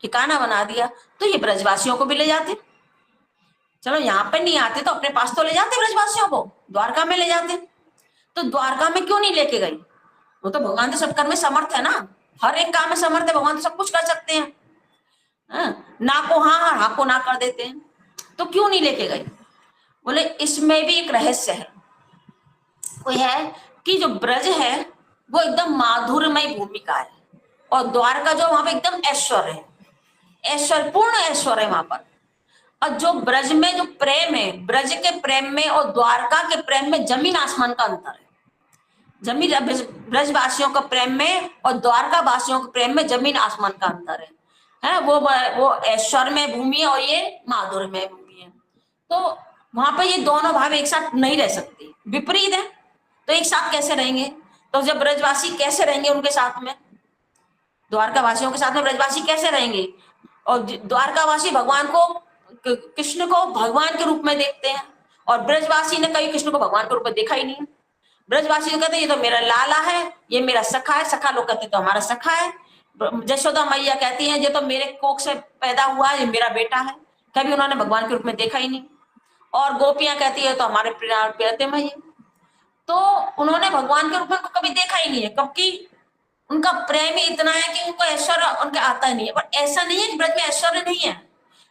ठिकाना बना दिया। तो ये ब्रजवासियों को भी ले जाते, चलो यहाँ पे नहीं आते तो अपने पास तो ले जाते, ब्रजवासियों को द्वारका में ले जाते। तो द्वारका में क्यों नहीं लेके गई? वो तो भगवान तो सब कर्म में समर्थ है ना, हर एक काम में समर्थ है, भगवान तो सब कुछ कर सकते हैं। ना को हाँ को ना कर देते हैं, तो क्यों नहीं लेके गई? बोले इसमें भी एक रहस्य है। वो है कि जो ब्रज है वो एकदम माधुर्यमय भूमिका है और द्वारका जो वहां पे एकदम ऐश्वर्य है, ऐश्वर्य पूर्ण ऐश्वर्य है वहां पर। और जो ब्रज में जो प्रेम है, ब्रज के प्रेम में और द्वारका के प्रेम में जमीन आसमान का अंतर है। जमीन ब्रजवासियों का प्रेम में और द्वारका वासियों के प्रेम में जमीन आसमान का अंतर है। वो ऐश्वर्यमय भूमि है और ये माधुर्यमय भूमि है। तो वहां पर ये दोनों भाव एक साथ नहीं रह सकते, विपरीत है। तो एक साथ कैसे रहेंगे? तो जब ब्रजवासी कैसे रहेंगे उनके साथ में, द्वारका वासियों के साथ में ब्रजवासी कैसे रहेंगे? और द्वारकावासी भगवान को, कृष्ण को भगवान के रूप में देखते हैं और ब्रजवासी ने कभी कृष्ण को भगवान के रूप में देखा ही नहीं। ब्रजवासी कहते हैं ये तो मेरा लाला है, ये मेरा सखा है, सखा लोग कहते तो हमारा सखा है। जशोदा मैया कहती है ये तो मेरे कोख से पैदा हुआ है, ये मेरा बेटा है, कभी उन्होंने भगवान के रूप में देखा ही नहीं। और गोपियां कहती है तो हमारे प्रियतम है। तो उन्होंने भगवान के रूप में कभी देखा ही नहीं है, क्योंकि उनका प्रेम ही इतना है कि उनको ऐश्वर्य उनके आता ही नहीं है। पर ऐसा नहीं है कि ब्रज में ऐश्वर्य नहीं है,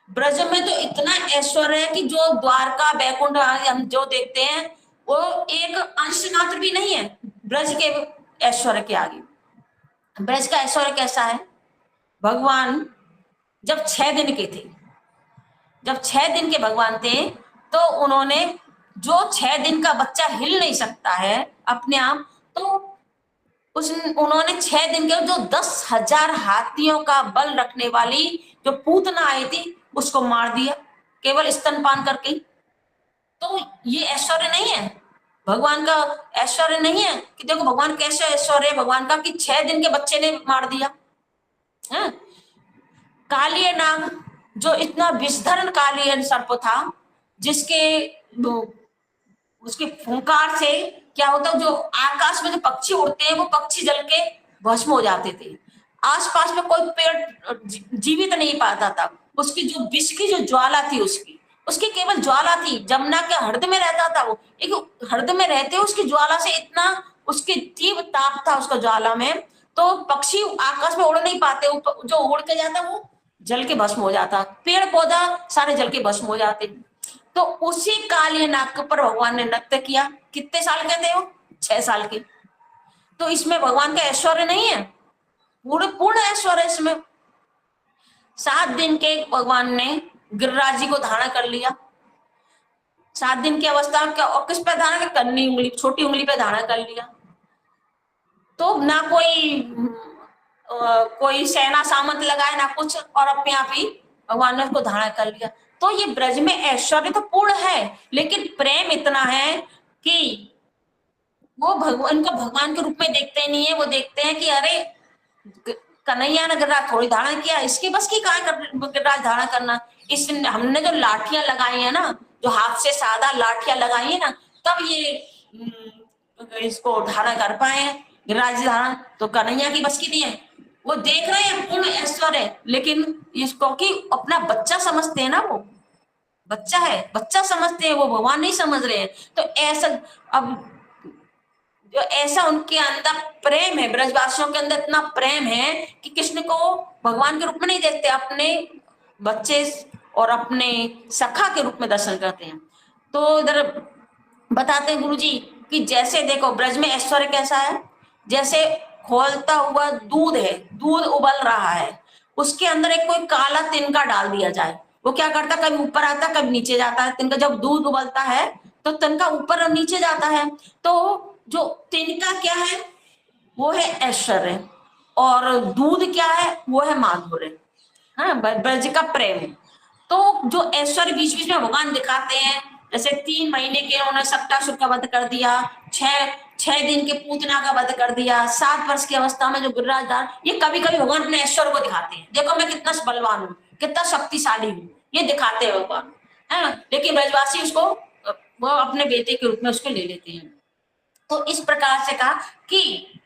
ब्रज में तो इतना ऐश्वर्य है कि जो द्वारका वैकुंठ हम जो देखते हैं वो एक अंश मात्र भी नहीं है ब्रज के ऐश्वर्य के आगे। ब्रज का ऐश्वर्य कैसा है? भगवान जब 6 दिन के थे, जब 6 दिन के भगवान थे, तो उन्होंने जो 6 दिन का बच्चा हिल नहीं सकता है अपने आप, तो उन्होंने 6 दिन के जो 10,000 हाथियों का बल रखने वाली जो पूतना आई थी उसको मार दिया केवल स्तनपान करके। तो ये ऐश्वर्य नहीं है, भगवान का ऐश्वर्य नहीं है कि देखो भगवान कैसे ऐश्वर्य है भगवान का कि 6 दिन के बच्चे ने मार दिया है। कालिय नाग जो इतना विषधर कालिय सर्प था, जिसके उसके फुंकार से क्या होता, जो आकाश में जो पक्षी उड़ते हैं वो पक्षी जल के भस्म हो जाते थे, आसपास में कोई पेड़ जीवित नहीं पाता था। उसकी जो विष की जो ज्वाला थी, उसकी केवल ज्वाला थी, जमुना के हृदय में रहता था वो, एक हृदय में रहते उसकी ज्वाला से इतना उसके तीव्र ताप था उसका ज्वाला में, तो पक्षी आकाश में उड़ नहीं पाते, जो उड़ के जाता वो जल के भस्म हो जाता, पेड़ पौधा सारे जल के भस्म हो जाते। तो उसी कालिय नाग पर भगवान ने नृत्य किया। कितने साल के थे वो? 6 साल के। तो इसमें भगवान का ऐश्वर्य नहीं है, पूर्ण ऐश्वर्य इसमें। 7 दिन के भगवान ने गिरिराज जी को धारण कर लिया। 7 दिन की अवस्था में और किस पे धारण? कन्नी उंगली, छोटी उंगली पे धारण कर लिया। तो ना कोई सेना सामंत लगाए ना कुछ, और अपने आप ही भगवान ने उसको धारण कर लिया। तो ये ब्रज में ऐश्वर्य तो पूर्ण है, लेकिन प्रेम इतना है कि वो भगवान को भगवान के रूप में देखते नहीं है, वो देखते हैं कि अरे कन्हैया ने गिरिराज थोड़ी धारण किया, इसके बस की कहाँ गिरिराज धारण करना। इस हमने जो लाठियां लगाई है ना, जो हाथ से सादा लाठियां लगाई है ना, तब ये इसको धारण कर पाए गिरिराज धारण। तो कन्हैया की बस की नहीं है, वो देख रहे हैं पूर्ण ऐश्वर्य, लेकिन इसको कि अपना बच्चा समझते हैं ना, वो बच्चा है, बच्चा समझते हैं, वो भगवान नहीं समझ रहे हैं। तो ऐसा अब जो ऐसा उनके अंदर प्रेम है, ब्रजवासियों के अंदर इतना प्रेम है कि कृष्ण को भगवान के रूप में नहीं देखते, अपने बच्चे और अपने सखा के रूप में दर्शन करते हैं। तो इधर बताते हैं गुरुजी कि जैसे देखो ब्रज में ऐश्वर्य कैसा है, जैसे खोलता हुआ दूध है, दूध उबल रहा है, उसके अंदर एक कोई काला तिनका डाल दिया जाए, वो क्या करता, कभी ऊपर आता कभी नीचे जाता है। तिनका जब दूध उबलता है तो तिनका ऊपर और नीचे जाता है। तो जो तिनका क्या है, वो है ऐश्वर्य, और दूध क्या है, वो है माधुर्य, हाँ, ब्रज का प्रेम। तो जो ऐश्वर्य बीच बीच में भगवान दिखाते हैं, जैसे 3 महीने के उन्होंने सप्तासुर का वध कर दिया, 6 दिन के पूतना का वध कर दिया, 7 वर्ष की अवस्था में जो गिरिराजदार, ये कभी कभी भगवान अपने ऐश्वर्य को दिखाते हैं, देखो मैं कितना बलवान हूँ, कितना शक्तिशाली हूँ, ये दिखाते हैं भगवान, है ना। लेकिन ब्रजवासी उसको वो अपने बेटे के रूप में उसको ले लेते हैं। तो इस प्रकार से कहा कि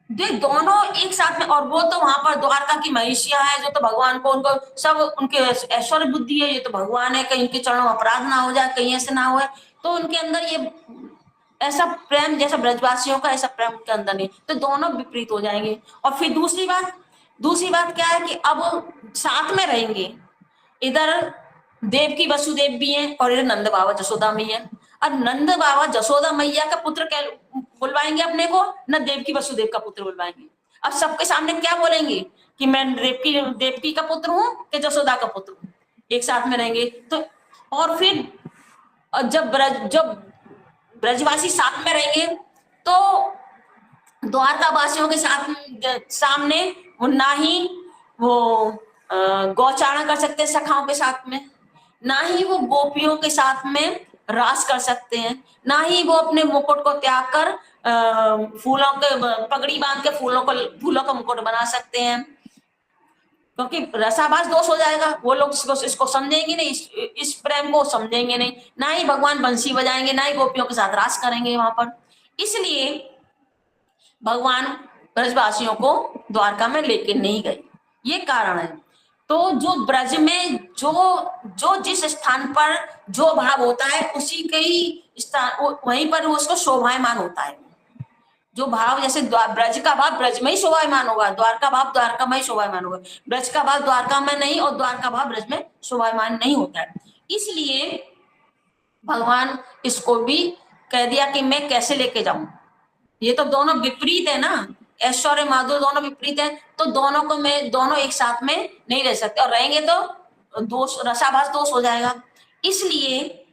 दोनों एक साथ में, और वो तो वहां पर द्वारका की महिषिया है जो तो भगवान को, उनको सब उनके ऐश्वर्य बुद्धि है, ये तो भगवान है, कहीं उनके चरणों में अपराध ना हो जाए, कहीं ऐसे ना हो, तो उनके अंदर ये ऐसा प्रेम जैसा ब्रजवासियों का ऐसा प्रेम उनके अंदर नहीं, तो दोनों विपरीत हो जाएंगे। और फिर दूसरी बात क्या है कि अब साथ में रहेंगे, इधर देवकी वसुदेव भी हैं और इधर नंद बाबा जसोदा भी हैं। अब नंद बाबा जसोदा मैया का पुत्र बुलवाएंगे अपने को, न देवकी वसुदेव का पुत्र बुलवाएंगे। अब सबके सामने क्या बोलेंगे कि मैं देवकी का पुत्र हूँ कि जसोदा का पुत्र हूँ, एक साथ में रहेंगे। तो और फिर जब ब्रजवासी साथ में रहेंगे तो द्वारका वासियों के सामने वो ना ही वो गौचारण कर सकते हैं सखाओं के साथ में, ना ही वो गोपियों के साथ में रास कर सकते हैं, ना ही वो अपने मुकुट को त्याग कर फूलों के पगड़ी बांध के फूलों का मुकुट बना सकते हैं, क्योंकि रसाभास दोष हो जाएगा, वो लोग इसको समझेंगे नहीं, इस प्रेम को समझेंगे नहीं, ना ही भगवान बंसी बजाएंगे, ना ही गोपियों के साथ रास करेंगे वहां पर। इसलिए भगवान ब्रजवासियों को द्वारका में लेके नहीं गए, ये कारण है। तो जो ब्रज में जो जिस स्थान पर जो भाव होता है उसी के ही स्थान वहीं पर उसको शोभायमान होता है। जो भाव जैसे ब्रज का भाव ब्रज में ही शोभायमान होगा, द्वारका भाव द्वारका में ही शोभायमान होगा, ब्रज का भाव द्वारका में नहीं और द्वारका भाव ब्रज में शोभायमान नहीं होता है। इसलिए भगवान इसको भी कह दिया कि मैं कैसे लेके जाऊं, ये तो दोनों विपरीत है ना, ऐश्वर्य माधुर्य दोनों विपरीत है, तो दोनों एक साथ में नहीं रह सकते, और रहेंगे तो दोष रसाभास दोष हो जाएगा। इसलिए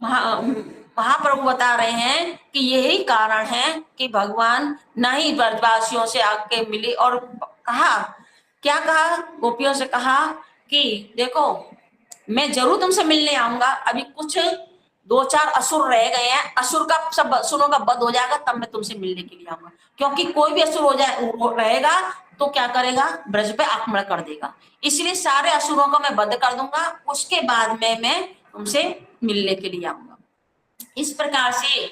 महाप्रभु बता रहे हैं कि यही कारण है कि भगवान ना ही ब्रजवासियों से आके मिले, और क्या कहा गोपियों से कहा कि देखो मैं जरूर तुमसे मिलने आऊंगा, अभी कुछ 2-4 असुर रह गए हैं, सब असुरों का वध हो जाएगा तब मैं तुमसे मिलने के लिए आऊंगा, क्योंकि कोई भी असुर रहेगा तो क्या करेगा, ब्रज पे आक्रमण कर देगा, इसलिए सारे असुरों को मैं वध कर दूंगा, उसके बाद में मैं तुमसे मिलने के लिए आऊंगा। इस प्रकार से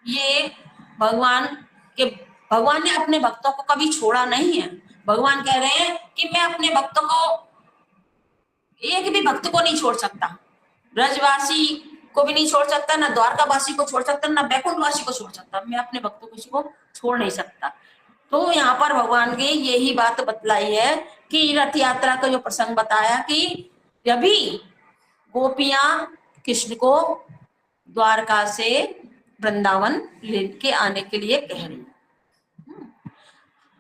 ये भगवान ने अपने भक्तों को कभी छोड़ा नहीं है। भगवान कह रहे हैं कि मैं अपने भक्तों को, एक भी भक्त को नहीं छोड़ सकता, ब्रजवासी को भी नहीं छोड़ सकता, ना द्वारकावासी को छोड़ सकता, ना बैकुंठवासी को छोड़ सकता, मैं अपने भक्तों किसी को छोड़ नहीं सकता। तो यहाँ पर भगवान ने यही बात बतलाई है कि रथ यात्रा का जो प्रसंग बताया कि अभी गोपियां कृष्ण को द्वारका से वृंदावन लेके आने के लिए कह रही।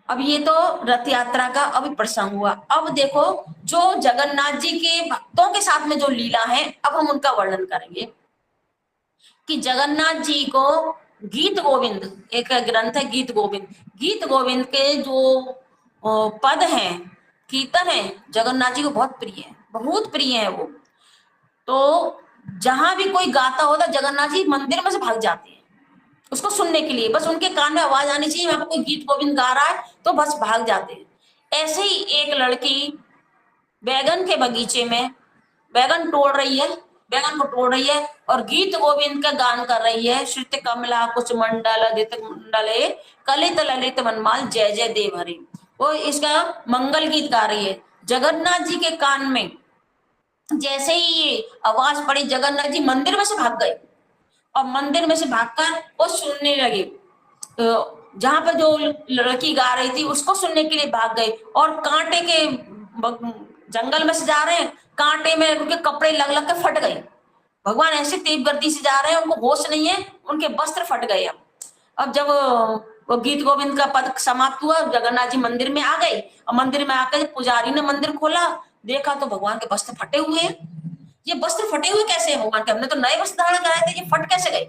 अब ये तो रथ यात्रा का अभी प्रसंग हुआ। अब देखो जो जगन्नाथ जी के भक्तों के साथ में जो लीला है, अब हम उनका वर्णन करेंगे कि जगन्नाथ जी को गीत गोविंद, एक ग्रंथ है गीत गोविंद के जो पद हैं, कीर्तन है, जगन्नाथ जी को बहुत प्रिय है वो। तो जहां भी कोई गाता होता जगन्नाथ जी मंदिर में से भाग जाते हैं उसको सुनने के लिए, बस उनके कान में आवाज आनी चाहिए, वहां पर कोई गीत गोविंद गा रहा है तो बस भाग जाते हैं। ऐसे ही एक लड़की बैगन के बगीचे में बैगन को तोड़ रही है और गीत गोविंद का गान कर रही है, श्रुत कमला कुछ मंडल दित मंडले कलित ललित मनमाल जय जय देव हरि, वो इसका मंगल गीत गा रही है। जगन्नाथ जी के कान में जैसे ही आवाज पड़ी, जगन्नाथ जी मंदिर में से भाग गए और मंदिर में से भागकर वो सुनने लगे, तो जहां पर जो लड़की गा रही थी उसको सुनने के लिए भाग गए, और कांटे के जंगल में से जा रहे हैं, कांटे में उनके कपड़े लग लग के फट गए। भगवान ऐसे तेज गति से जा रहे हैं, उनको होश नहीं है, उनके वस्त्र फट गए। अब जब वो गीत गोविंद का पद समाप्त हुआ, जगन्नाथ जी मंदिर में आ गए, और मंदिर में आकर पुजारी ने मंदिर खोला, देखा तो भगवान के वस्त्र फटे हुए हैं। ये वस्त्र फटे हुए कैसे हैं भगवान के, हमने तो नए वस्त्र धारण कराए थे, ये फट कैसे गए।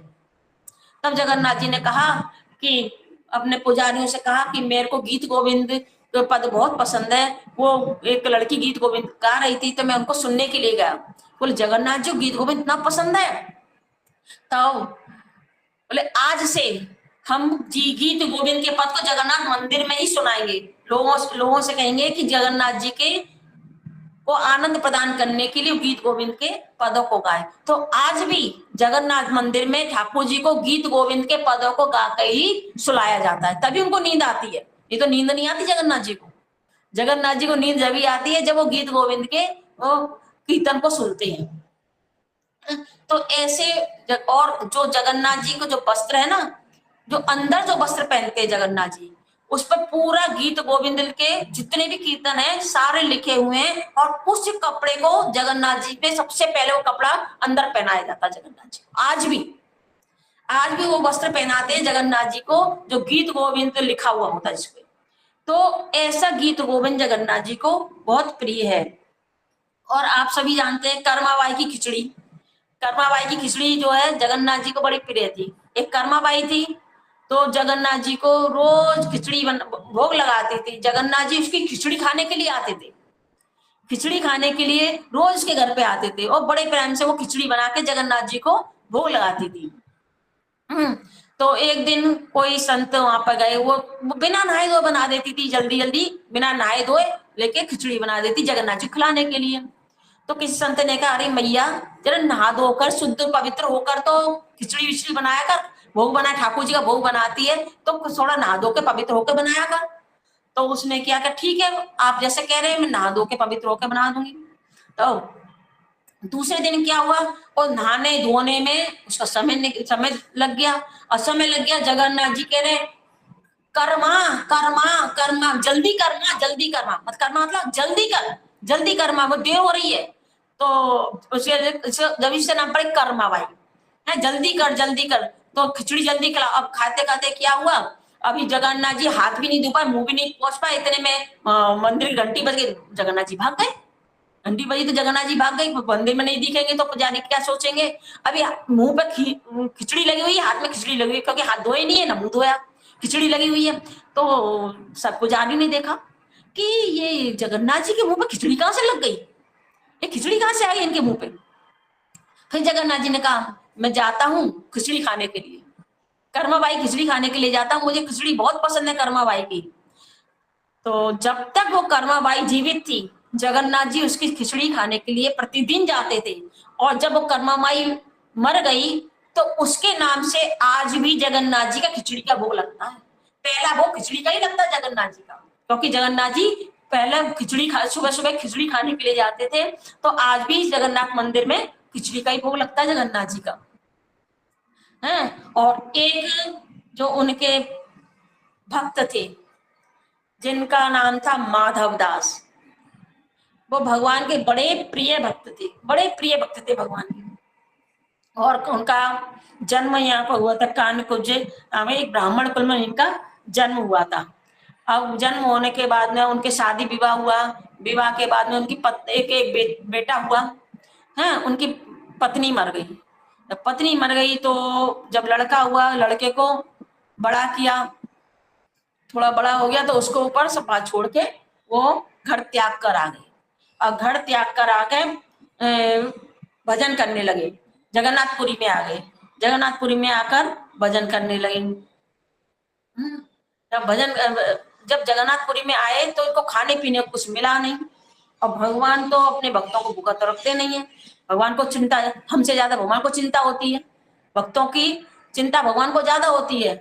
तब जगन्नाथ जी ने कहा कि अपने पुजारियों से कहा कि मेरे को गीत गोविंद तो पद बहुत पसंद है। वो एक लड़की गीत गोविंद गा रही थी तो मैं उनको सुनने के लिए गया। बोले जगन्नाथ जी गीत गोविंद इतना पसंद है। तो बोले आज से हम जी गीत गोविंद के पद को जगन्नाथ मंदिर में ही सुनाएंगे। लोगों से कहेंगे कि जगन्नाथ जी के को आनंद प्रदान करने के लिए गीत गोविंद के पदों को गाए। तो आज भी जगन्नाथ मंदिर में ठाकुर जी को गीत गोविंद के पदों को गाकर ही सुलाया जाता है, तभी उनको नींद आती है। ये तो नींद नहीं आती जगन्नाथ जी को। जगन्नाथ जी को नींद जब भी आती है जब वो गीत गोविंद के वो कीर्तन को सुनते हैं। तो ऐसे और जो जगन्नाथ जी को जो वस्त्र है ना, जो अंदर जो वस्त्र पहनते हैं जगन्नाथ जी, उस पर पूरा गीत गोविंद के जितने भी कीर्तन है सारे लिखे हुए हैं। और उस कपड़े को जगन्नाथ जी पे सबसे पहले वो कपड़ा अंदर पहनाया जाता है जगन्नाथ जी। आज भी वो वस्त्र पहनाते हैं जगन्नाथ जी को जो गीत गोविंद लिखा हुआ होता है इसपे। तो ऐसा गीत गोविंद जगन्नाथ जी को बहुत प्रिय है। और आप सभी जानते हैं कर्माबाई की खिचड़ी। कर्माबाई की खिचड़ी जो है जगन्नाथ जी को बड़ी प्रिय थी। एक कर्माबाई थी तो जगन्नाथ जी को रोज खिचड़ी भोग लगाती थी। जगन्नाथ जी उसकी खिचड़ी खाने के लिए आते थे। खिचड़ी खाने के लिए रोज उसके घर पे आते थे और बड़े प्रेम से वो खिचड़ी बना के जगन्नाथ जी को भोग लगाती थी। तो एक दिन कोई संत वहां पर गए, वो बिना नहाए धोए बना देती थी, जल्दी जल्दी बिना नहाए धोए लेके खिचड़ी बना देती जगन्नाथ जी खिलाने के लिए। तो किसी संत ने कहा अरे मैया जरा नहा धोकर शुद्ध पवित्र होकर तो खिचड़ी विचड़ी बनाया कर, भोग बना ठाकुर जी का भोग बनाती है तो थोड़ा नहा धो के पवित्र होकर बनाया कर। तो उसने क्या कहा ठीक है आप जैसे कह रहे हैं मैं नहा धो के पवित्र होकर बना दूंगी। तो दूसरे दिन क्या हुआ, और नहाने धोने में उसका समय लग गया। और समय लग गया, जगन्नाथ जी कह रहे कर्मा कर्मा कर्मा जल्दी करना जल्दी करना, मत कर्मा मतलब जल्दी कर्मा, वो देर हो रही है। तो उसके जब इससे नाम पड़े कर्माबाई है, जल्दी कर। तो खिचड़ी जल्दी खिला। अब खाते खाते क्या हुआ, अभी जगन्नाथ जी हाथ भी नहीं धो पाए, मुंह भी नहीं पहुंच पाए, इतने में मंदिर की घंटी बज गई, जगन्नाथ जी भाग गए। घंटी बजी तो जगन्नाथ जी भाग गई। मंदिर में नहीं दिखेंगे तो पुजारी क्या सोचेंगे, अभी मुंह पे खिचड़ी लगी हुई है, हाथ में खिचड़ी लगी हुई है, क्योंकि हाथ धोए नहीं है ना मुंह धोया, खिचड़ी लगी हुई है। तो सब पुजारी ने देखा कि ये जगन्नाथ जी के मुंह पे खिचड़ी कहां से लग गई, ये खिचड़ी कहां से आई इनके मुंह पे। फिर जगन्नाथ जी ने कहा मैं जाता हूँ खिचड़ी खाने के लिए, कर्माबाई खिचड़ी खाने के लिए जाता हूँ, मुझे खिचड़ी बहुत पसंद है कर्माबाई की। तो जब तक वो कर्माबाई जीवित थी जगन्नाथ जी उसकी खिचड़ी खाने के लिए प्रतिदिन जाते थे। और जब वो कर्माबाई मर गई तो उसके नाम से आज भी जगन्नाथ जी का खिचड़ी का भोग लगता है। पहला भोग खिचड़ी का ही लगता है जगन्नाथ जी का, क्योंकि जगन्नाथ जी पहले सुबह सुबह खिचड़ी खाने के लिए जाते थे। तो आज भी जगन्नाथ मंदिर में खिचड़ी का ही भोग लगता है जगन्नाथ जी का है। और एक जो उनके भक्त थे जिनका नाम था माधव दास, वो भगवान के बड़े प्रिय भक्त थे, बड़े प्रिय भक्त थे भगवान के। और उनका जन्म यहाँ पर हुआ था कानकुज में, एक ब्राह्मण कुल में इनका जन्म हुआ था। अब जन्म होने के बाद में उनके शादी विवाह हुआ, विवाह के बाद में उनकी एक बेटा हुआ है। उनकी पत्नी मर गई। जब पत्नी मर गई तो जब लड़का हुआ, लड़के को बड़ा किया, थोड़ा बड़ा हो गया तो उसको ऊपर सपा छोड़ के वो घर त्याग कर आ गए। और घर त्याग कर आके भजन करने लगे, जगन्नाथपुरी में आ गए। जगन्नाथपुरी में आकर भजन करने लगे। जब जगन्नाथपुरी में आए तो इनको खाने पीने को कुछ मिला नहीं। और भगवान तो अपने भक्तों को भूखा तो रखते नहीं है, भगवान को चिंता है, हमसे ज्यादा भगवान को चिंता होती है, भक्तों की चिंता भगवान को ज्यादा होती है।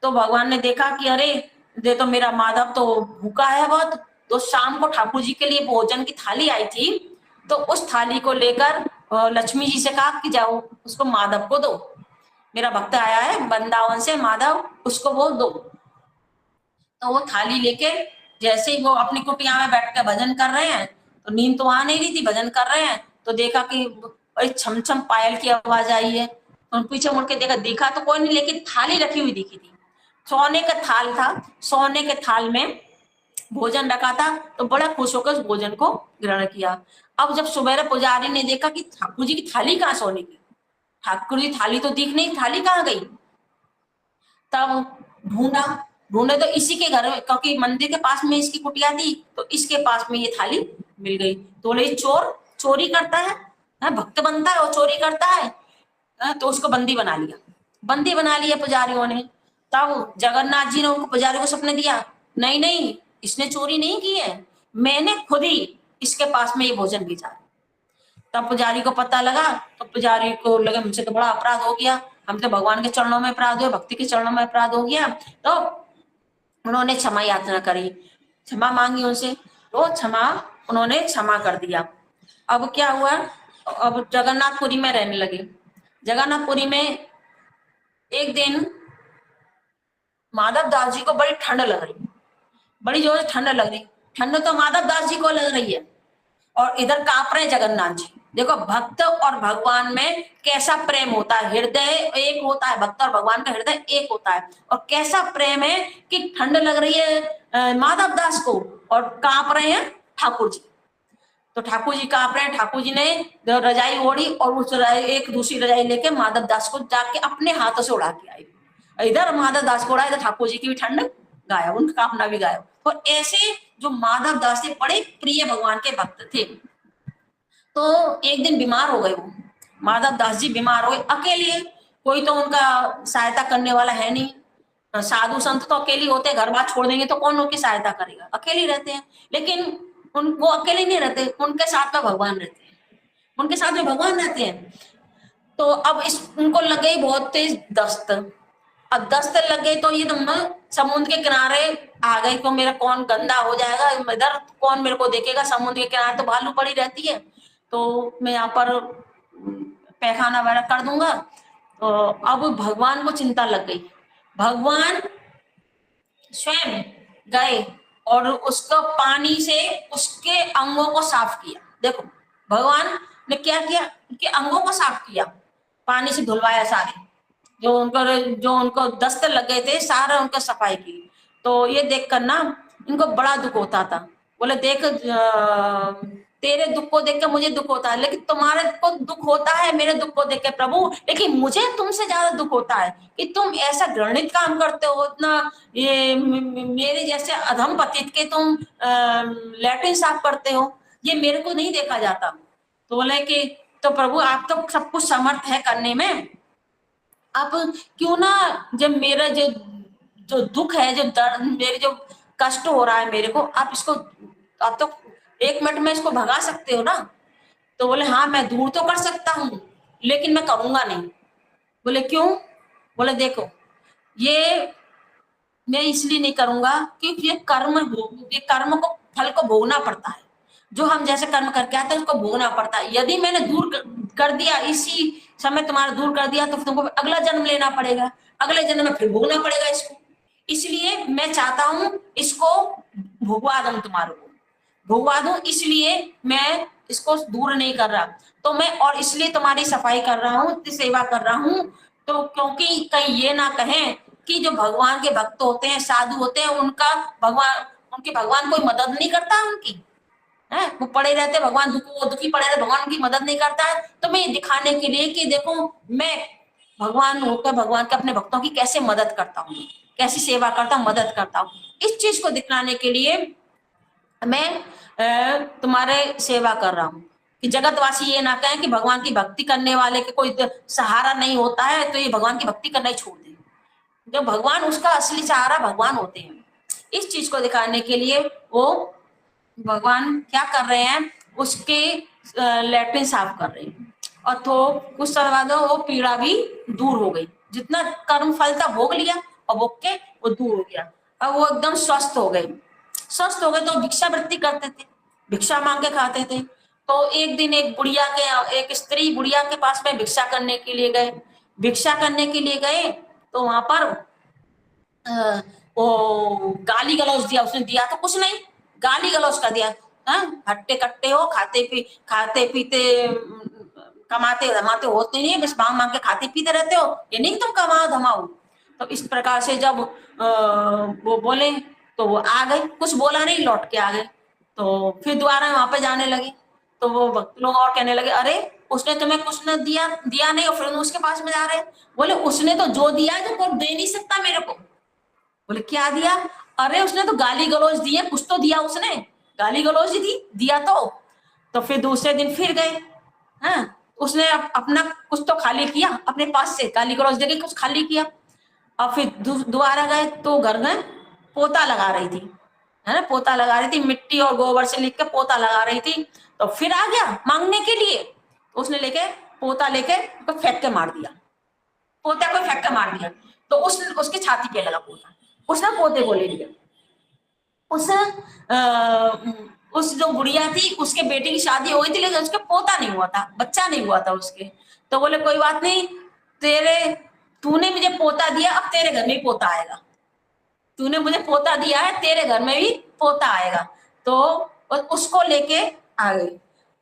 तो भगवान ने देखा कि अरे ये तो मेरा माधव तो भूखा है बहुत। तो शाम को ठाकुर जी के लिए भोजन की थाली आई थी, तो उस थाली को लेकर लक्ष्मी जी से कहा कि जाओ उसको माधव को दो, मेरा भक्त आया है वृंदावन से माधव, उसको वो दो। तो वो थाली लेके जैसे ही वो अपनी कुटिया में बैठ कर भजन कर रहे हैं, तो नींद तो आ नहीं रही थी, भजन कर रहे हैं, तो देखा कि छम छम पायल की आवाज आई है। तो पीछे मुड़ के देखा तो कोई नहीं, लेकिन थाली रखी हुई दिखी थी, सोने का थाल था, सोने के थाल में भोजन रखा था। तो बड़ा खुश होकर उस भोजन को ग्रहण किया। अब जब सुबह पुजारी ने देखा कि ठाकुर जी की थाली कहाँ सोने की, ठाकुर जी थाली तो दिख नहीं, थाली कहाँ गई। तब ढूंढा ढूंढे तो इसी के घर में, क्योंकि मंदिर के पास में इसकी कुटिया थी, तो इसके पास में ये थाली मिल गई। तो बोले चोर चोरी करता है, भक्त बनता है और चोरी करता है। तो उसको बंदी बना लिया, बंदी बना लिया पुजारियों ने। तब जगन्नाथ जी ने उनको पुजारी को सपने दिया, नहीं नहीं इसने चोरी नहीं की है, मैंने खुद ही इसके पास में ये भोजन भेजा। तब पुजारी को पता लगा, तो पुजारी को लगा मुझसे तो बड़ा अपराध हो गया, हम तो भगवान के चरणों में अपराध हुआ, भक्ति के चरणों में अपराध हो गया। तो उन्होंने क्षमा याचना करी, क्षमा मांगी उनसे, तो क्षमा उन्होंने क्षमा कर दिया। अब क्या हुआ, अब जगन्नाथपुरी में रहने लगे। जगन्नाथपुरी में एक दिन माधव दास जी को बड़ी ठंड लग रही, बड़ी जोर से ठंड लग रही। ठंड तो माधव दास जी को लग रही है और इधर कांप रहे जगन्नाथ जी। देखो भक्त और भगवान में कैसा प्रेम होता है, हृदय एक होता है, भक्त और भगवान का हृदय एक होता है। और कैसा प्रेम है कि ठंड लग रही है माधव दास को और कांप रहे हैं ठाकुर जी। तो ठाकुर जी कांप रहे हैं, ठाकुर जी ने रजाई ओढ़ी और उस एक दूसरी रजाई लेके माधव दास को जाके अपने हाथों से उड़ा के आई। इधर माधव दास को उड़ा, इधर ठाकुर जी की भी ठंड गायब, उनका कांपना भी गायब। तो ऐसे जो माधव दास से बड़े प्रिय भगवान के भक्त थे। तो एक दिन बीमार हो गए, वो माधव दास जी बीमार हो गए अकेले, कोई तो उनका सहायता करने वाला है नहीं। साधु संत तो अकेले होते हैं, घर बार छोड़ देंगे तो कौन उनकी सहायता करेगा, अकेले रहते हैं। लेकिन वो अकेले नहीं रहते, उनके साथ में भगवान रहते हैं, उनके साथ में भगवान रहते हैं। तो अब उनको लग गई बहुत तेज दस्त। अब दस्त लग गई तो ये तुम समुद्र के किनारे आ गई, तो मेरा कौन गंदा हो जाएगा, इधर कौन मेरे को देखेगा, समुद्र के किनारे तो भालू पड़ी रहती है, तो मैं यहाँ पर पैखाना वगैरह कर दूंगा। तो अब भगवान को चिंता लग गई। भगवान स्वयं गए और उसको पानी से उसके अंगों को साफ किया। देखो भगवान ने क्या किया, उनके अंगों को साफ किया, पानी से धुलवाया, सारे जो उनको दस्त लग गए थे सारा उनका सफाई की। तो ये देख कर ना इनको बड़ा दुख होता था। बोले देख तेरे दुख को देख के मुझे दुख होता है, लेकिन तुम्हारे को दुख होता है मेरे दुख को देख के प्रभु, लेकिन मुझे तुमसे ज्यादा दुख होता है कि तुम ऐसा घृणित काम करते हो, इतना ये मेरे जैसे अधम पतित के तुम लैट्रिन साफ करते हो, ये मेरे को नहीं देखा जाता। तो बोले कि तो प्रभु आप तो सब कुछ समर्थ है करने में, आप क्यों ना जब मेरा जो जो दुख है, जो दर्द, मेरे जो कष्ट हो रहा है मेरे को, आप इसको आप तो 1 मिनट में इसको भगा सकते हो ना। तो बोले हाँ मैं दूर तो कर सकता हूँ, लेकिन मैं करूंगा नहीं। बोले क्यों? बोले देखो ये मैं इसलिए नहीं करूंगा क्योंकि ये कर्म को फल को भोगना पड़ता है। जो हम जैसे कर्म करके आते हैं उसको भोगना पड़ता है। यदि मैंने दूर कर दिया, इसी समय तुम्हारा दूर कर दिया, तो तुमको अगला जन्म लेना पड़ेगा, अगले जन्म में फिर भोगना पड़ेगा इसको। इसलिए मैं चाहता हूं इसको भोगवा दूं, तुम्हारे को भोगवा दूं, इसलिए मैं इसको दूर नहीं कर रहा। तो मैं और इसलिए तुम्हारी सफाई कर रहा हूँ, सेवा कर रहा हूँ। तो क्योंकि कहीं ये ना कहें कि जो भगवान के भक्त होते हैं, साधु होते हैं, उनके भगवान कोई मदद नहीं करता उनकी, है वो पड़े रहते भगवान दुखी पड़े रहते, भगवान उनकी मदद नहीं करता है। तो मैं ये दिखाने के लिए कि देखो मैं भगवान होकर भगवान के अपने भक्तों की कैसे मदद करता हूँ, कैसी सेवा करता हूँ, मदद करता हूँ, इस चीज को दिखाने के लिए मैं तुम्हारे सेवा कर रहा हूँ कि जगतवासी ये ना कहें कि भगवान की भक्ति करने वाले के कोई सहारा नहीं होता है, तो ये भगवान की भक्ति करना ही छोड़ दे। जो भगवान, उसका असली सहारा भगवान होते हैं। इस चीज को दिखाने के लिए वो भगवान क्या कर रहे हैं, उसके लैट्रिन साफ कर रहे हैं। और तो कुछ समय बाद वो पीड़ा भी दूर हो गई, जितना कर्म फल था भोग लिया और भोग के वो दूर हो गया। अब वो एकदम स्वस्थ हो गए। स्वस्थ हो गए तो भिक्षा वृत्ति करते थे, भिक्षा मांग के खाते थे। तो एक दिन एक स्त्री बुढ़िया के पास में भिक्षा करने के लिए गए। भिक्षा करने के लिए गए तो वहां पर वो गाली गलौज दिया। उसने दिया तो कुछ नहीं, गाली गलौज कर दिया। हट्टे कट्टे हो, खाते पीते कमाते धमाते होते नहीं, बस मांग मांग के खाते पीते रहते हो, ये नहीं तुम कमाओ धमाओ। तो इस प्रकार से जब वो बोले तो वो आ गए, कुछ बोला नहीं, लौट के आ गए। तो फिर दोबारा वहां पे जाने लगे तो वो भक्त लोग और कहने लगे अरे उसने तुम्हें कुछ न दिया नहीं, और फिर उसके पास में जा रहे। बोले उसने तो जो दिया जो कोई दे नहीं सकता मेरे को, बोले क्या दिया? अरे उसने तो गाली गलौज दिए, कुछ तो दिया उसने, गाली गलौज ही दी दिया तो फिर दूसरे दिन फिर गए। हाँ, उसने अपना कुछ तो खाली किया अपने पास से, गाली गलौज देके कुछ खाली किया। और फिर दोबारा गए तो घर में पोता लगा रही थी, है ना, पोता लगा रही थी, मिट्टी और गोबर से लिख के पोता लगा रही थी। तो फिर आ गया मांगने के लिए, तो उसने लेके पोता लेके उसको फेंक के मार दिया, पोते को फेंक के मार दिया। तो उसकी छाती पे लगा पोता, उसने पोते को ले लिया। उस उस जो गुड़िया थी उसके बेटे की शादी हो गई थी, लेकिन उसके पोता नहीं हुआ था, बच्चा नहीं हुआ था उसके। तो बोले कोई बात नहीं, तूने मुझे पोता दिया, अब तेरे घर में ही पोता आएगा, तूने मुझे पोता दिया है, तेरे घर में भी पोता आएगा। तो उसको लेके आ गई,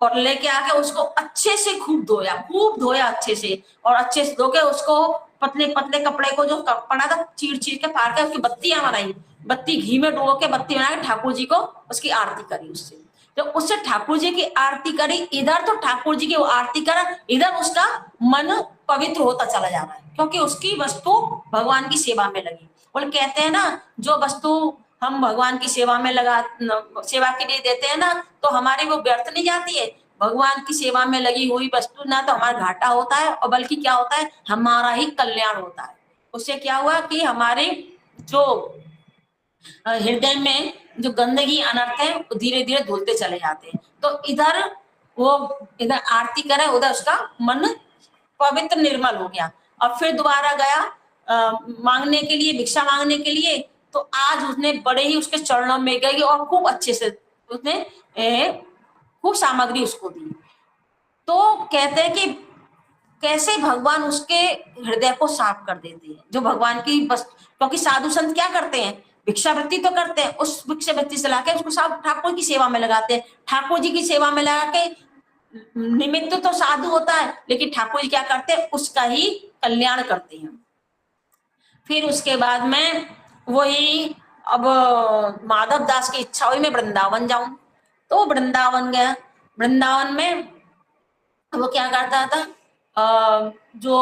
और लेके आके उसको अच्छे से खूब धोया अच्छे से, और अच्छे से धो के उसको पतले पतले कपड़े को जो पड़ा था चीर चीर के फाड़ के उसकी बत्तियां बनाई, बत्ती घी में डुबो के बत्ती बना के ठाकुर जी को उसकी आरती करी उससे। तो उससे ठाकुर जी की आरती करी, इधर तो ठाकुर जी की आरती करा, इधर उसका मन पवित्र होता चला जा रहा है, क्योंकि उसकी वस्तु भगवान की सेवा में लगी। और कहते हैं ना, जो वस्तु हम भगवान की सेवा में सेवा के लिए देते हैं ना, तो हमारी वो व्यर्थ नहीं जाती है। भगवान की सेवा में लगी हुई वस्तु ना तो हमारा घाटा होता है, और बल्कि क्या होता है, हमारा ही कल्याण होता है। उससे क्या हुआ कि हमारे जो हृदय में जो गंदगी अनर्थ है वो धीरे धीरे धुलते चले जाते हैं। तो इधर आरती करे, उधर उसका मन पवित्र निर्मल हो गया। अब फिर दोबारा गया मांगने के लिए, भिक्षा मांगने के लिए। तो आज उसने बड़े ही उसके चरणों में गई और खूब अच्छे से उसने खूब सामग्री उसको दी। तो कहते हैं कि कैसे भगवान उसके हृदय को साफ कर देते हैं, जो भगवान की बस, क्योंकि साधु संत क्या करते हैं, भिक्षावृत्ति तो करते हैं, उस भिक्षावृत्ति से लाके उसको सब ठाकुर की सेवा में लगाते हैं। ठाकुर जी की सेवा में लगा के निमित्त तो साधु होता है, लेकिन ठाकुर जी क्या करते हैं, उसका ही कल्याण करते हैं। फिर उसके बाद में वही अब माधव दास की इच्छा हुई मैं वृंदावन जाऊं, तो वृंदावन गया। वृंदावन में वो क्या करता था, जो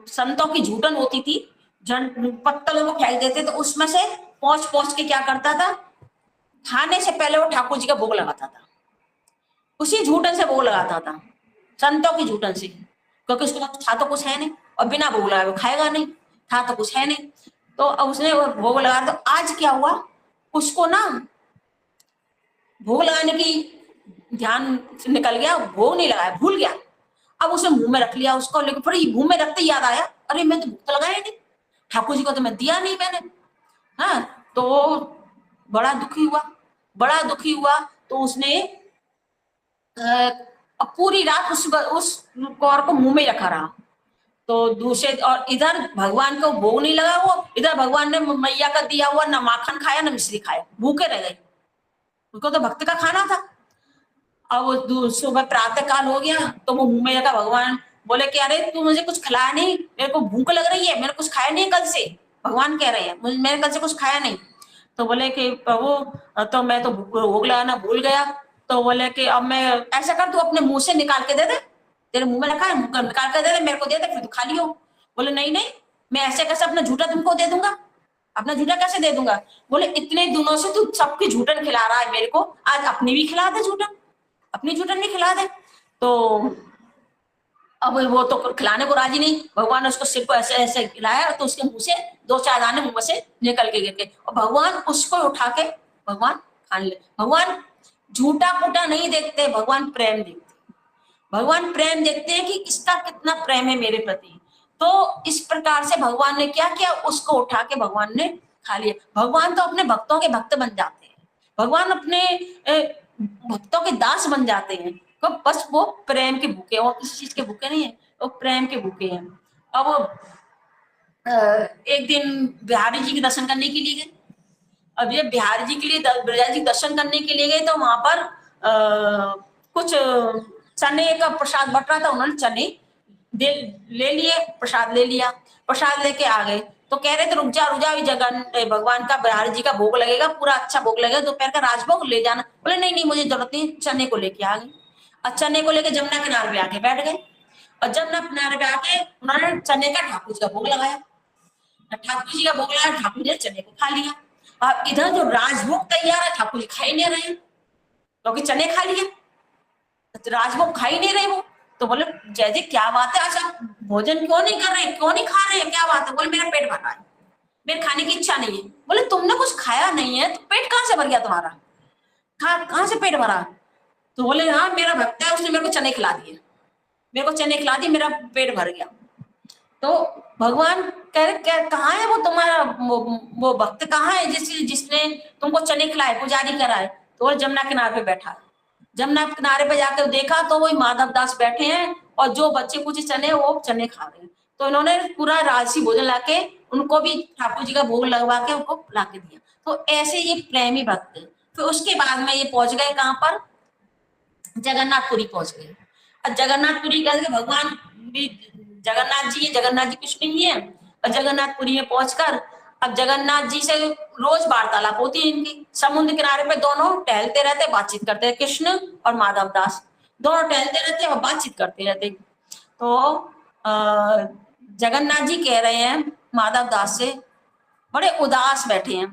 संतों की झूठन होती थी, पत्तलों को फेंक देते, तो उसमें से पहुंच पहुंच के क्या करता था, खाने से पहले वो ठाकुर जी का भोग लगाता था, उसी झूठन से भोग लगाता था, संतों की झूठन से, क्योंकि उसके पास था तो कुछ है नहीं, और बिना भोग लगाए वो खाएगा नहीं, था तो कुछ है नहीं। तो अब उसने भोग लगाया। तो आज क्या हुआ, उसको ना भोग लगाने की ध्यान से निकल गया, भोग नहीं लगाया, भूल गया। अब उसने मुंह में रख लिया उसको, लेकिन फिर मुंह में रखते याद आया, अरे मैं तो भोग तो लगाया नहीं, ठाकुर जी को तो मैं दिया नहीं मैंने। हाँ, तो बड़ा दुखी हुआ। तो उसने पूरी रात उस कौर को मुंह में रखा रहा। तो दूसरे, और इधर भगवान को भोग नहीं लगा, वो इधर भगवान ने मैया का दिया हुआ न माखन खाया न मिश्री खाया, भूखे रह गए, उनको तो भक्त का खाना था। अब सुबह प्रातः काल हो गया तो वो मुंह में रखा, भगवान बोले कि अरे तू मुझे कुछ खिलाया नहीं, मेरे को भूख लग रही है, मैंने कुछ खाया नहीं कल से, भगवान कह रहे हैं मैंने कल से कुछ खाया नहीं। तो बोले कि प्रभु तो मैं तो भोग लगाना भूल गया। तो बोले कि अब मैं ऐसा कर, तू अपने मुंह से निकाल के दे दे, तेरे मुंह में रखा है, मुंह का निकाल के दे दे, मेरे को दे दे, फिर तू खा लियो। बोले नहीं नहीं, मैं ऐसे कैसे अपना झूठा तुमको दे दूंगा, अपना झूठा कैसे दे दूंगा। बोले इतने दिनों से तू सबकी झूठन खिला रहा है मेरे को, आज अपनी भी खिला दे झूठन, अपनी झूठन भी खिला दे। तो अब वो तो खिलाने को राजी नहीं, भगवान ने उसको सिर को ऐसे ऐसे खिलाया, तो उसके मुंह से 2-4 दाने मुंह से निकल के गिर गए, और भगवान उसको उठा के भगवान खाने लगे। भगवान झूठा पूटा नहीं देखते, भगवान प्रेम देखते, भगवान प्रेम देखते हैं कि किसका कितना प्रेम है मेरे प्रति। तो इस प्रकार से भगवान ने क्या किया, उसको उठा के भगवान ने खा लिया। भगवान तो अपने भक्तों के भक्त बन जाते हैं, भगवान अपने भक्तों के दास बन जाते हैं, तो बस वो प्रेम के भूखे, और किसी चीज के भूखे नहीं है, वो प्रेम के भूखे हैं। अब एक दिन बिहारी जी के दर्शन करने के लिए गए। अब ये बिहारी जी के लिए बिहारी जी दर्शन करने के लिए गए, तो वहां पर कुछ चने का प्रसाद बट रहा था, उन्होंने चने ले लिए, प्रसाद ले लिया, प्रसाद लेके आ गए। तो कह रहे थे रुक जा जगन भगवान का बिहारी जी का भोग लगेगा, पूरा अच्छा भोग लगेगा, दोपहर का राजभोग ले जाना। बोले नहीं नहीं मुझे जरूरत नहीं, चने को लेके आ गए। और चने को लेके जमुना किनारे पे आके बैठ गए, और जमुना किनारे पे आके उन्होंने चने का ठाकुर जी का भोग लगाया। ठाकुर जी का भोग लगा, ठाकुर जी ने चने को खा लिया। अब इधर जो राजभोग तैयार है, ठाकुर जी खा ही नहीं रहे क्योंकि चने खा लिए, तो राजभोग खा ही नहीं रहे वो। तो बोले जय जी क्या बात है, आज आप भोजन क्यों नहीं कर रहे, क्यों नहीं खा रहे हैं, क्या बात है? बोले मेरा पेट भर रहा है, मेरे खाने की इच्छा नहीं है। बोले तुमने कुछ खाया नहीं है तो पेट कहां से भर गया तुम्हारा, कहां से पेट भरा? तो बोले हाँ मेरा भक्त है, उसने मेरे को चने खिला दिए, मेरे को चने खिला दिए, मेरा पेट भर गया। तो भगवान कह रहे कहाँ है वो तुम्हारा वो भक्त कहाँ है जिसने तुमको चने खिलाए, पुजारी कराए? तो वो जमुना किनारे पे बैठा है। जमुना किनारे पे जाकर देखा तो वही माधव दास बैठे हैं और जो बच्चे कुछ चने वो चने खा रहे हैं। तो इन्होंने पूरा राजसी भोजन लाके उनको भी ठाकुर जी का भोग लगवा के उनको लाके दिया। तो ऐसे ये प्रेमी भक्त है। फिर उसके बाद में ये पहुंच गए कहाँ पर, जगन्नाथपुरी पहुंच गए। और जगन्नाथपुरी करके भगवान भी जगन्नाथ जी, जगन्नाथ जी कृष्ण ही है। और जगन्नाथपुरी में पहुंचकर अब जगन्नाथ जी से रोज वार्तालाप होती है इनकी। समुद्र किनारे पे दोनों टहलते रहते, बातचीत करते हैं, कृष्ण और माधव दास दोनों टहलते रहते और बातचीत करते रहते। तो जगन्नाथ जी कह रहे हैं माधव दास से, बड़े उदास बैठे हैं,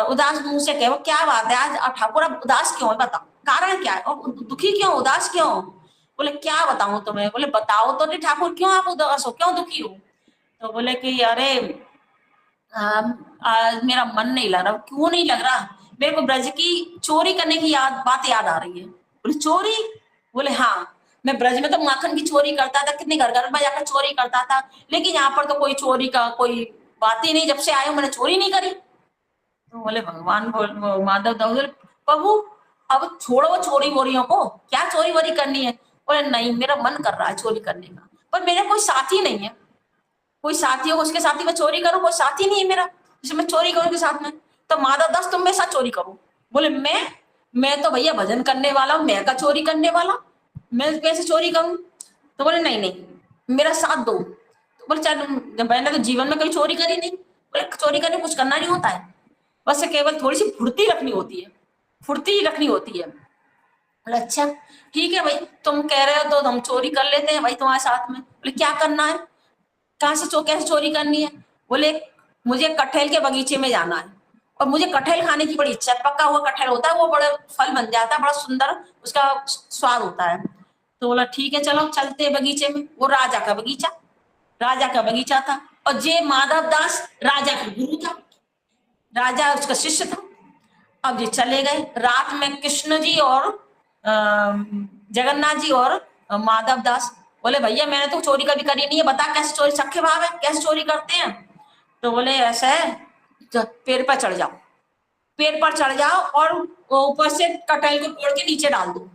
उदास मुंह से कहे, क्या बात है आज ठाकुर आप उदास क्यों है, बताओ कारण क्या है, और दुखी क्यों, उदास क्यों? बोले क्या बताऊं तुम्हें? बोले बताओ तो नहीं ठाकुर, क्यों आप उदास हो, क्यों दुखी हो? तो बोले कि अरे आज मेरा मन नहीं लग रहा। क्यों नहीं लग रहा? मेरे को ब्रज की चोरी करने की बात याद आ रही है। बोले चोरी? बोले हाँ, मैं ब्रज में तो माखन की चोरी करता था, कितने घर घर में जाकर चोरी करता था, लेकिन यहाँ पर तो कोई चोरी का कोई बात ही नहीं, जब से आए हो मैंने चोरी नहीं करी। तो बोले भगवान माधव दास बोले प्रभु अब छोड़ो चोरी वोरियों को, क्या चोरी वोरी करनी है? बोले नहीं मेरा मन कर रहा है चोरी करने का, पर मेरे कोई साथी नहीं है, कोई साथी हो उसके साथ ही मैं चोरी करूं, कोई साथी नहीं है मेरा जिसे मैं चोरी करूं के साथ में। तो माधव दास तुम मेरे साथ चोरी करो। बोले मैं तो भैया भजन करने वाला हूं, मैं का चोरी करने वाला, मैं कैसे चोरी करूं? तो बोले नहीं नहीं मेरा साथ दो। तो बोले चल, मैंने तो जीवन में कभी चोरी करी नहीं। बोले चोरी करने कुछ करना नहीं होता है, बस केवल थोड़ी सी फुर्ती रखनी होती है, फुर्ती रखनी होती है। बोले अच्छा ठीक है भाई, तुम कह रहे हो तो हम चोरी कर लेते हैं भाई तुम्हारे साथ में। बोले क्या करना है, कहाँ से कैसे चोरी करनी है? बोले मुझे कटहल के बगीचे में जाना है और मुझे कटहल खाने की बड़ी इच्छा है, पका हुआ कटहल होता है वो बड़ा फल बन जाता है, बड़ा सुंदर उसका स्वाद होता है। तो बोला ठीक है चलो चलते हैं बगीचे में। वो राजा का बगीचा, राजा का बगीचा था और ये माधव दास राजा का गुरु था, राजा उसका शिष्य था। अब ये चले गए रात में, कृष्ण जी और जगन्नाथ जी और माधव दास। बोले भैया मैंने तो चोरी कभी करी नहीं है, बता कैसे चोरी, सख्य भाव है कैसे चोरी करते हैं? तो बोले ऐसा है पेड़ पर चढ़ जाओ, पेड़ पर चढ़ जाओ और ऊपर से कटहल को तोड़ के नीचे डाल दो,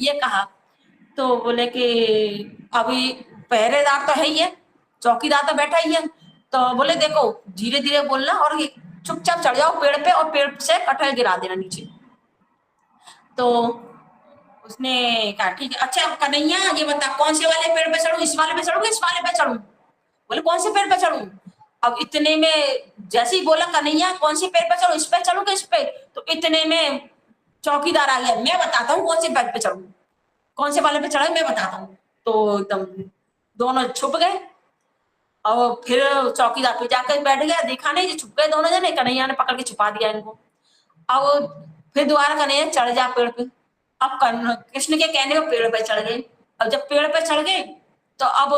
ये कहा। तो बोले कि अभी पहरेदार तो है ही है, चौकीदार तो बैठा ही है। तो बोले देखो धीरे धीरे बोलना और चुपचाप चढ़ जाओ पेड़ पे और पेड़ से कटहल गिरा देना नीचे। तो उसने कहा ठीक है। अच्छा कन्हैया ये बता कौन से वाले पेड़ पे चढ़ूं, इस वाले पे चढ़ूं इस वाले पे चढ़ूं? बोले कौन से पेड़ पे चढ़ूं? अब इतने में जैसे ही बोला कन्हैया कौन से पेड़ पे चढ़ूं, इस पे चढ़ूं कि इस पे, तो इतने में चौकीदार आ गया, मैं बताता हूँ कौन से पेड़ पे चढ़ूं, कौन से वाले पे चढ़े मैं बताता हूँ। तो एकदम दोनों छुप गए और फिर चौकीदार पे जाकर बैठ गया, देखा नहीं, छुप गए दोनों जने, कन्हैया ने पकड़ के छुपा दिया इनको। अब फिर दोबारा कन्हैया चढ़ जा पेड़ पे। अब कृष्ण के कहने पे पेड़ पे चढ़ गए। अब जब पेड़ पे चढ़ गए तो अब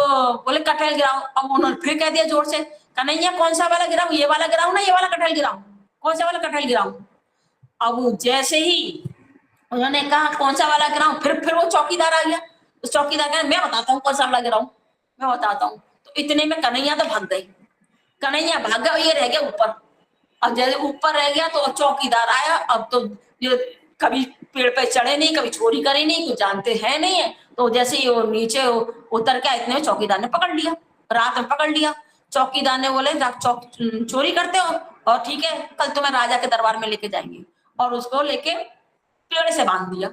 बोले कटहल गिराओ। अब उन्होंने फिर कह दिया जोर से कन्हैया कौन सा वाला गिराऊं, ये वाला गिराऊं ना ये वाला कटहल गिराऊं, कौन सा वाला कटहल गिराऊं? अब जैसे ही उन्होंने कहा कौन सा वाला गिराऊं, फिर वो चौकीदार आ गया। उस चौकीदार कहा मैं बताता हूँ कौन सा वाला गिराऊं, मैं बताता हूँ। तो इतने में कन्हैया तो भाग गई, कन्हैया भाग गया, ये रह गया ऊपर। अब जैसे ऊपर रह गया तो चौकीदार आया। अब तो ये कभी पेड़ पे चढ़े नहीं, कभी चोरी करे नहीं, कुछ जानते हैं नहीं है। तो जैसे ही वो नीचे उतर के इतने में चौकीदार ने पकड़ लिया, रात में पकड़ लिया। चौकीदार ने बोले चोरी करते हो और ठीक है कल तुम्हें राजा के दरबार में लेके जाएंगे, और उसको लेके पेड़ से बांध दिया।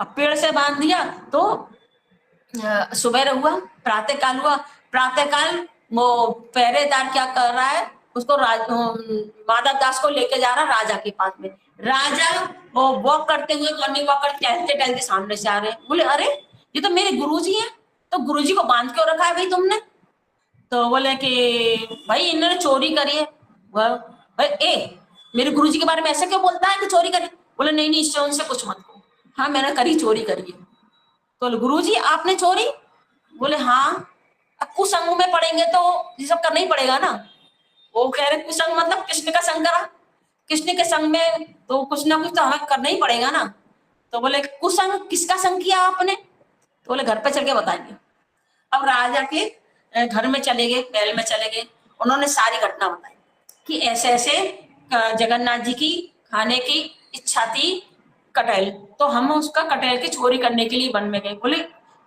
अब पेड़ से बांध दिया तो सुबह हुआ, प्रातः काल हुआ। प्रातः काल वो पहरेदार क्या कर रहा है, उसको माधव दास को लेके जा रहा राजा के पास में। राजा वो वॉक करते हुए, मॉर्निंग वॉक करते टहलते टहलते सामने से आ रहे हैं। बोले अरे ये तो मेरे गुरुजी हैं, तो गुरुजी को बांध क्यों रखा है भाई तुमने? तो बोले कि भाई इन्होंने चोरी करी है। भाई मेरे गुरुजी के बारे में ऐसे क्यों बोलता है कि चोरी करी? बोले नहीं नहीं, इससे उनसे कुछ मत कहो। हाँ मैंने करी, चोरी करी है। तो गुरुजी आपने चोरी? बोले हाँ। अब कुसंग में पड़ेंगे तो ये सब करना ही पड़ेगा ना। वो कह रहे कुसंग मतलब कृष्ण का संग करा, कृष्ण के संग में तो कुछ ना कुछ तो हमें करना ही पड़ेगा ना। तो बोले कुसंग किसका संग किया आपने? तो बोले घर पे चल के बताएंगे। अब राजा के घर में चले गए, महल में चले गए, उन्होंने सारी घटना बताई कि ऐसे ऐसे जगन्नाथ जी की खाने की इच्छा थी कटहल, तो हम उसका कटहल की चोरी करने के लिए वन में गए। बोले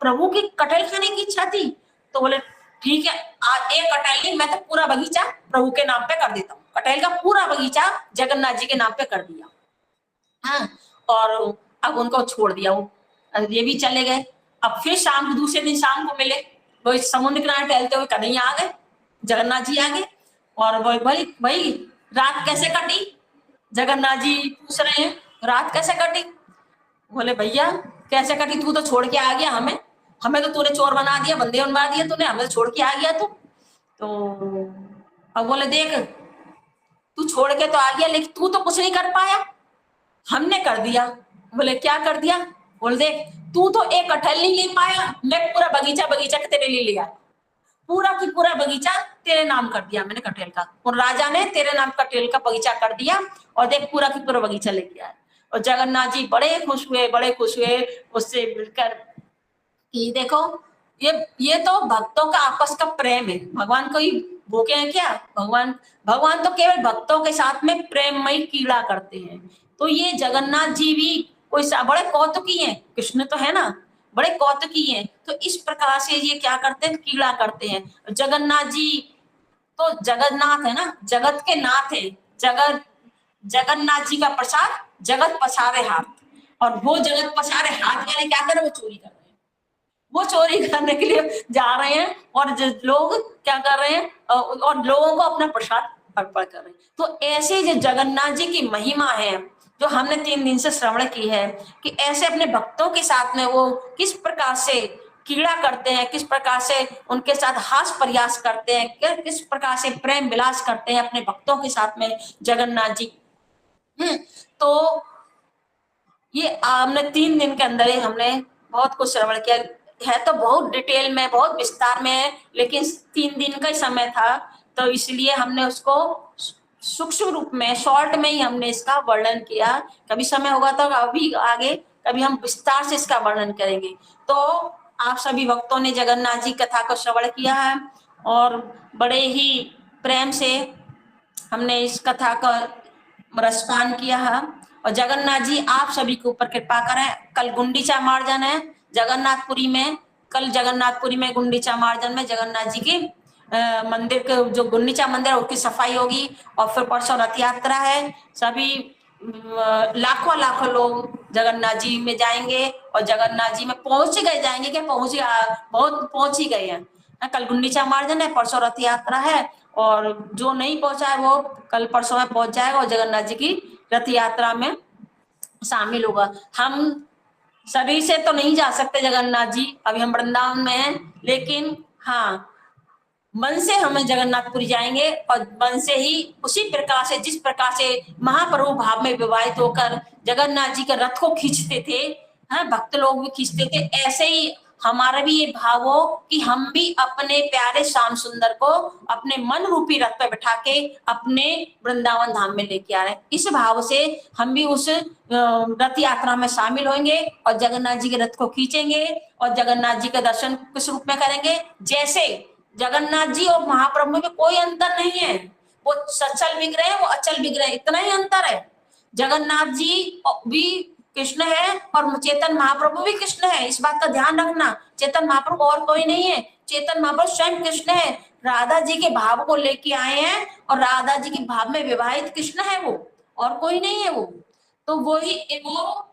प्रभु की कटहल खाने की इच्छा थी? तो बोले ठीक है, एक कटहल नहीं, मैं तो पूरा बगीचा प्रभु के नाम पे कर देता हूँ। कटहल का पूरा बगीचा जगन्नाथ जी के नाम पे कर दिया। हाँ, और अब उनको छोड़ दिया। वो ये भी चले गए। अब फिर शाम, दूसरे दिन शाम को मिले, वो समुद्र किनारे टहलते हुए कन्हैया आ गए, जगन्नाथ जी आ गए। और वो भाई भाई रात कैसे कटी? जगन्नाथ जी पूछ रहे हैं रात कैसे कटी? बोले भैया कैसे कटी, तू तो छोड़ के आ गया हमें, हमें तो तूने चोर बना दिया, बंदे बनवा दिया तूने, हमें तो छोड़ के आ गया तू। तो अब बोले देख, तू छोड़ के तो आ गया लेकिन तू तो कुछ नहीं कर पाया, हमने कर दिया। बोले क्या कर दिया? बोल देख, तू तो एक कटहल नहीं ले पाया, मैं पूरा बगीचा बगीचा के तेरे लिए ले आया, पूरा की पूरा बगीचा तेरे नाम कर दिया मैंने कटहल का, और राजा ने तेरे नाम कटहल का बगीचा कर दिया, और देख पूरा की पूरा बगीचा लेके आया। और जगन्नाथ जी बड़े खुश हुए, बड़े खुश हुए उससे मिलकर कि देखो ये तो भक्तों का आपस का प्रेम है, भगवान कोई भूखे हैं क्या? भगवान भगवान तो केवल भक्तों के साथ में प्रेममयी कीड़ा करते हैं। तो ये जगन्नाथ जी भी कोई बड़े कौतुकी हैं, कृष्ण तो है ना, बड़े कौतुकी हैं। तो इस प्रकार से ये क्या करते हैं, कीड़ा करते हैं। जगन्नाथ जी तो जगन्नाथ है ना, जगत के नाथ है। जगत जगन्नाथ जी का प्रसाद जगत पसारे हाथ, और वो जगत पसारे हाथ वाले क्या कर रहे, वो चोरी कर रहे हैं। वो चोरी करने के लिए जा रहे हैं, और लोग क्या कर रहे हैं, और लोगों को अपना प्रसाद अर्पण कर रहे हैं। तो ऐसे जो जगन्नाथ जी की महिमा है, जो हमने 3 दिन से श्रवण की है, कि ऐसे अपने भक्तों के साथ में वो किस प्रकार से कीड़ा करते हैं, किस प्रकार से उनके साथ हास प्रयास करते हैं, किस प्रकार से प्रेम विलास करते हैं अपने भक्तों के साथ में जगन्नाथ जी। तो ये हमने 3 दिन के अंदर ही हमने बहुत कुछ श्रवण किया है। तो बहुत डिटेल में, बहुत विस्तार में है, लेकिन 3 दिन का ही समय था, तो इसलिए हमने उसको सूक्ष्म रूप में, शॉर्ट में ही हमने इसका वर्णन किया। कभी समय होगा तो अभी आगे कभी हम विस्तार से इसका वर्णन करेंगे। तो आप सभी भक्तों ने जगन्नाथ जी कथा को श्रवण किया है, और बड़े ही प्रेम से हमने इस कथा का रसपान किया है। और जगन्नाथ जी आप सभी के ऊपर कृपा करें। कल गुंडीचा मार्जन है जगन्नाथपुरी में, कल जगन्नाथपुरी में गुंडीचा मार्जन में जगन्नाथ जी के मंदिर के जो गुंडीचा मंदिर है उसकी सफाई होगी। और फिर परसों रथ यात्रा है, सभी लाखों लाखों लोग जगन्नाथ जी में जाएंगे, और जगन्नाथ जी में पहुंच गए, जाएंगे क्या, बहुत पहुंच ही गए हैं। कल गुंडीचा मार्जन है, परसों रथ यात्रा है, और जो नहीं पहुंचा है वो कल परसों में पहुंच जाएगा, और जगन्नाथ जी की रथ यात्रा में शामिल होगा। हम शरीर से तो नहीं जा सकते जगन्नाथ जी, अभी हम वृंदावन में हैं, लेकिन हाँ मन से हमें जगन्नाथपुरी जाएंगे, और मन से ही उसी प्रकार से, जिस प्रकार से महाप्रभु भाव में विवाहित होकर जगन्नाथ जी के रथ को खींचते थे, हाँ भक्त लोग भी खींचते थे, ऐसे ही हमारा भी ये भाव हो कि हम भी अपने प्यारे श्याम सुंदर को अपने मन रूपी रथ पे बैठा के अपने वृंदावन धाम में लेके आ रहे हैं। इस भाव से हम भी उस रथ यात्रा में शामिल होंगे, और जगन्नाथ जी के रथ को खींचेंगे, और जगन्नाथ जी के दर्शन किस रूप में करेंगे, जैसे जगन्नाथ जी और महाप्रभु में कोई अंतर नहीं है। वो सचल विग्रह है, वो अचल विग्रह है, इतना ही अंतर है। जगन्नाथ जी भी कृष्ण है, और चेतन महाप्रभु भी कृष्ण है, इस बात का ध्यान रखना। चेतन महाप्रभु और कोई नहीं है, चेतन महाप्रभु स्वयं कृष्ण है। राधा जी के भाव को लेके आए हैं, और राधा जी के भाव में विवाहित कृष्ण है वो, और कोई नहीं है वो। तो वही वो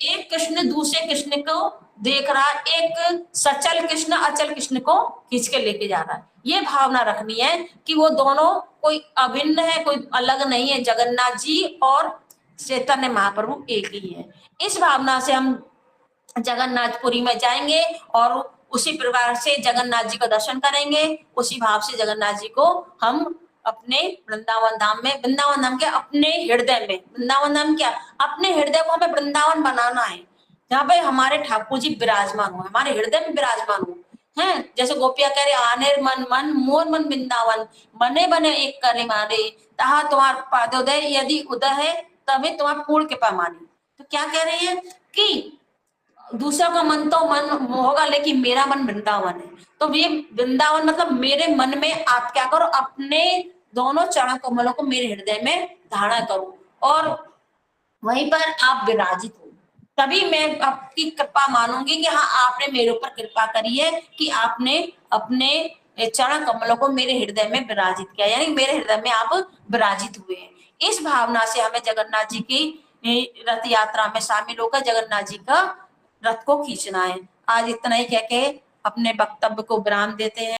एक कृष्ण दूसरे कृष्ण को देख रहा, एक सचल कृष्ण अचल कृष्ण को खींच के लेके जा रहा है। ये भावना रखनी है कि वो दोनों कोई अभिन्न है, कोई अलग नहीं है। जगन्नाथ जी और चैतन्य महाप्रभु एक ही है। इस भावना से हम जगन्नाथपुरी में जाएंगे, और उसी प्रकार से जगन्नाथ जी का दर्शन करेंगे, उसी भाव से जगन्नाथ जी को हम अपने वृंदावन धाम में, वृंदावन धाम के अपने हृदय में, वृंदावन धाम क्या, अपने हृदय को हमें वृंदावन बनाना है, जहाँ पे हमारे ठाकुर जी विराजमान हो, हमारे हृदय में विराजमान हो हैं। जैसे गोपिया कह रहे आने मन मन मोर मन वृंदावन, बने बने एक करे मारे, तहा तुम्हार पादोदय यदि उदय है तभी तुम्हार पूर्ण कृपा मानी। तो क्या कह रही है कि दूसरा का मन तो मन होगा, लेकिन मेरा मन वृंदावन है। तो ये वृंदावन मतलब मेरे मन में आप क्या करो, अपने दोनों चरण कमलों को मेरे हृदय में धारण करो और वहीं पर आप विराजित हो, तभी मैं आपकी कृपा मानूंगी कि हाँ आपने मेरे ऊपर कृपा करी है कि आपने अपने चरण कमलों को मेरे हृदय में विराजित किया, यानी मेरे हृदय में आप विराजित हुए हैं। इस भावना से हमें जगन्नाथ जी की रथ यात्रा में शामिल होकर जगन्नाथ जी का रथ को खींचना है। आज इतना ही कह के अपने वक्तव्य को विराम देते हैं।